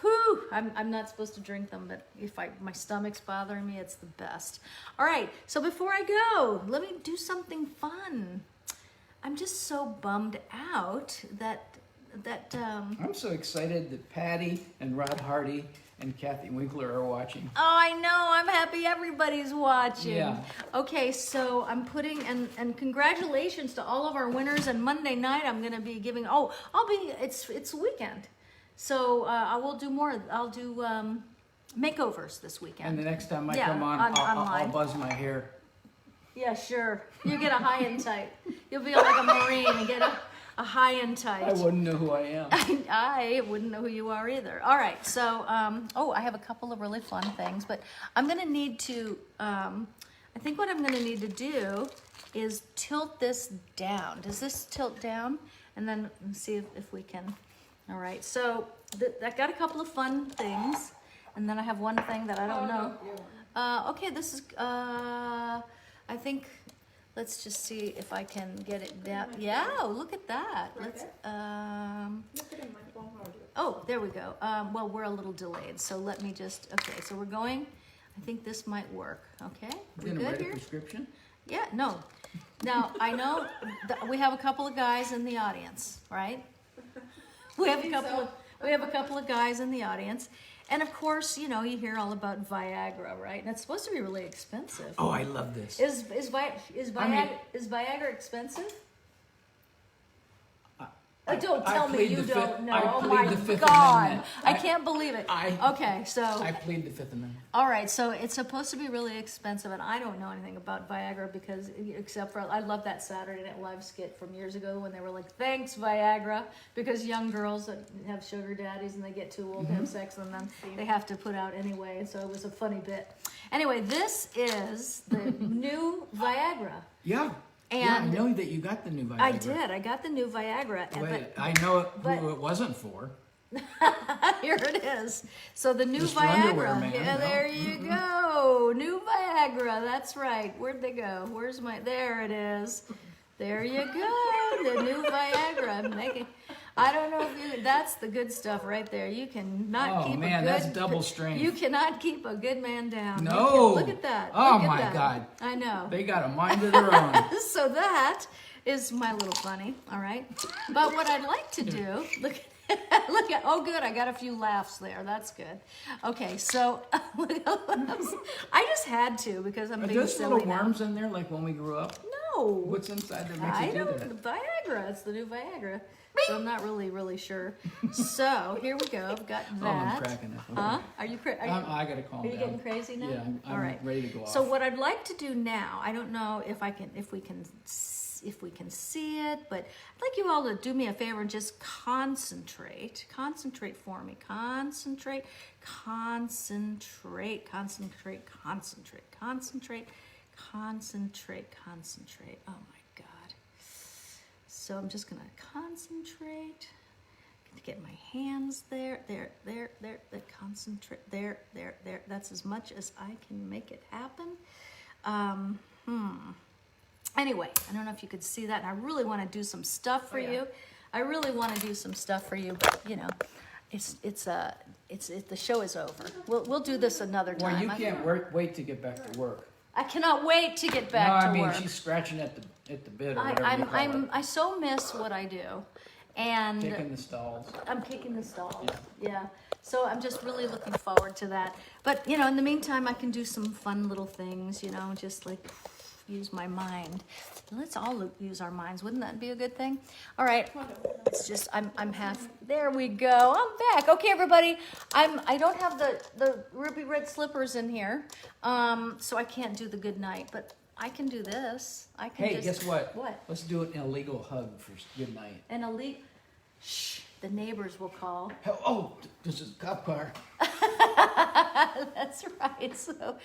Whew, I'm not supposed to drink them, but if my stomach's bothering me, it's the best. All right, so before I go, let me do something fun. I'm just so bummed out that I'm so excited that Patty and Rod Hardy and Kathy Winkler are watching. Oh, I know. I'm happy everybody's watching. Yeah. Okay, so I'm putting, and congratulations to all of our winners. And Monday night, I'm going to be giving, it's a weekend. So I will do more. I'll do makeovers this weekend. And the next time I Yeah, come on, I'll online. buzz my hair. Yeah, sure. You get a high and tight. You'll be like a Marine and get a high and tight. I wouldn't know who I am. I wouldn't know who you are either. All right, so, I have a couple of really fun things, but I'm going to need to, I think what I'm going to need to do is tilt this down. Does this tilt down? And then see if we can. All right, so I got a couple of fun things, and then I have one thing that I don't know. Okay, this is, I think, let's just see if I can get it down. Yeah, look at that. Let's, Look at it, my phone. oh, there we go. Well, we're a little delayed, so let me just, okay, so we're going. I think this might work, okay? We Gonna good write a here? prescription? Yeah, no. Now, I know that we have a couple of guys in the audience, right? We have a couple of guys in the audience. And of course, you hear all about Viagra, right? And it's supposed to be really expensive. Oh, I love this. Is Viagra expensive? Don't tell me you don't know. Oh my God. I can't believe it. Okay, so. I plead the Fifth Amendment. All right, so it's supposed to be really expensive, and I don't know anything about Viagra because, except for, I love that Saturday Night Live skit from years ago when they were like, thanks, Viagra, because young girls that have sugar daddies and they get too old to have sex and then they have to put out anyway, and so it was a funny bit. Anyway, this is the new Viagra. Yeah. Yeah, I know that you got the new Viagra. I did. I got the new Viagra. Wait, I know who it wasn't for. Here it is. So the new Just for Viagra. underwear, man. Yeah, there you go. New Viagra. That's right. Where'd they go? Where's my? There it is. There you go. The new Viagra. I don't know if you. That's the good stuff right there. You cannot keep a good. That's double strength. You cannot keep a good man down. No. Look at that. Oh Look at my that. God. I know. They got a mind of their own. So that is my little funny. All right. But what I'd like to do. Look at, oh good, I got a few laughs there. That's good. Okay, so I just had to because I'm Are being there silly little now. worms in there like when we grew up? No. What's inside that makes I you do don't, that? Viagra. It's the new Viagra. So I'm not really sure. So here we go. I've got that. Oh, I'm cracking up. Huh? Are you crazy? I gotta calm Are you down. getting crazy now? Yeah, I'm All right. ready to go off. So what I'd like to do now, I don't know if we can see it, but I'd like you all to do me a favor and just concentrate for me. Concentrate. Oh my God. So I'm just gonna concentrate. Get my hands there, concentrate, there. That's as much as I can make it happen. Anyway, I don't know if you could see that, and I really want to do some stuff for you. I really want to do some stuff for you, but the show is over. We'll do this another time. Well, you can't wait to get back to work. I cannot wait to get back to work. She's scratching at the bit or whatever you call it. I so miss what I do. And Kicking the stalls. I'm kicking the stalls. Yeah. So I'm just really looking forward to that. But, you know, in the meantime, I can do some fun little things, you know, just like use my mind. Let's all use our minds. Wouldn't that be a good thing? All right. It's just, I'm half, there we go. I'm back. Okay, everybody. I don't have the ruby red slippers in here. So I can't do the good night, but I can do this. I can Hey, guess what? What? Let's do an illegal hug for good night. An elite, shh, the neighbors will call. Oh, this is a cop car. That's right. So,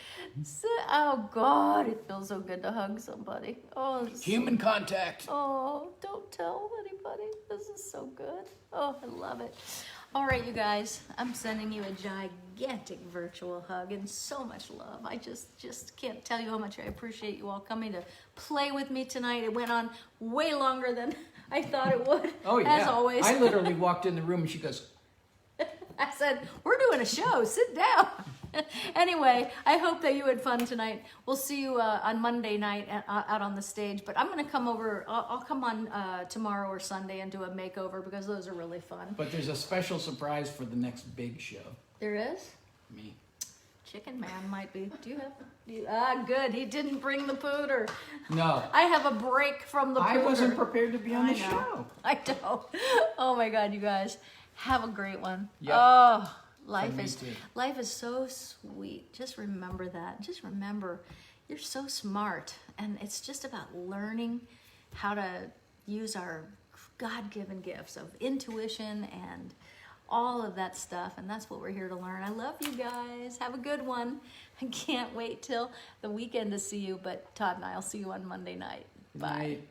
oh God, it feels so good to hug somebody. Oh, Human contact. oh, don't tell anybody. This is so good. Oh, I love it. All right, you guys, I'm sending you a gigantic virtual hug and so much love. I just can't tell you how much I appreciate you all coming to play with me tonight. It went on way longer than I thought it would. Oh yeah. As always. I literally walked in the room and she goes, I said, we're doing a show, sit down. Anyway, I hope that you had fun tonight. We'll see you on Monday night out on the stage, but I'm going to come over, I'll come on tomorrow or Sunday and do a makeover because those are really fun. but there's a special surprise for the next big show. There is? Me. Chicken Man might be. Do you have? Good, he didn't bring the pooter. No. I have a break from the pooter. I wasn't prepared to be on the I know. show. I know. Oh my God, you guys. Have a great one. Yep. Oh, life me is too. life is so sweet. Just remember that. Just remember, you're so smart, and it's just about learning how to use our God-given gifts of intuition and all of that stuff. And that's what we're here to learn. I love you guys. Have a good one. I can't wait till the weekend to see you. But Todd and I'll see you on Monday night. Good Bye. night.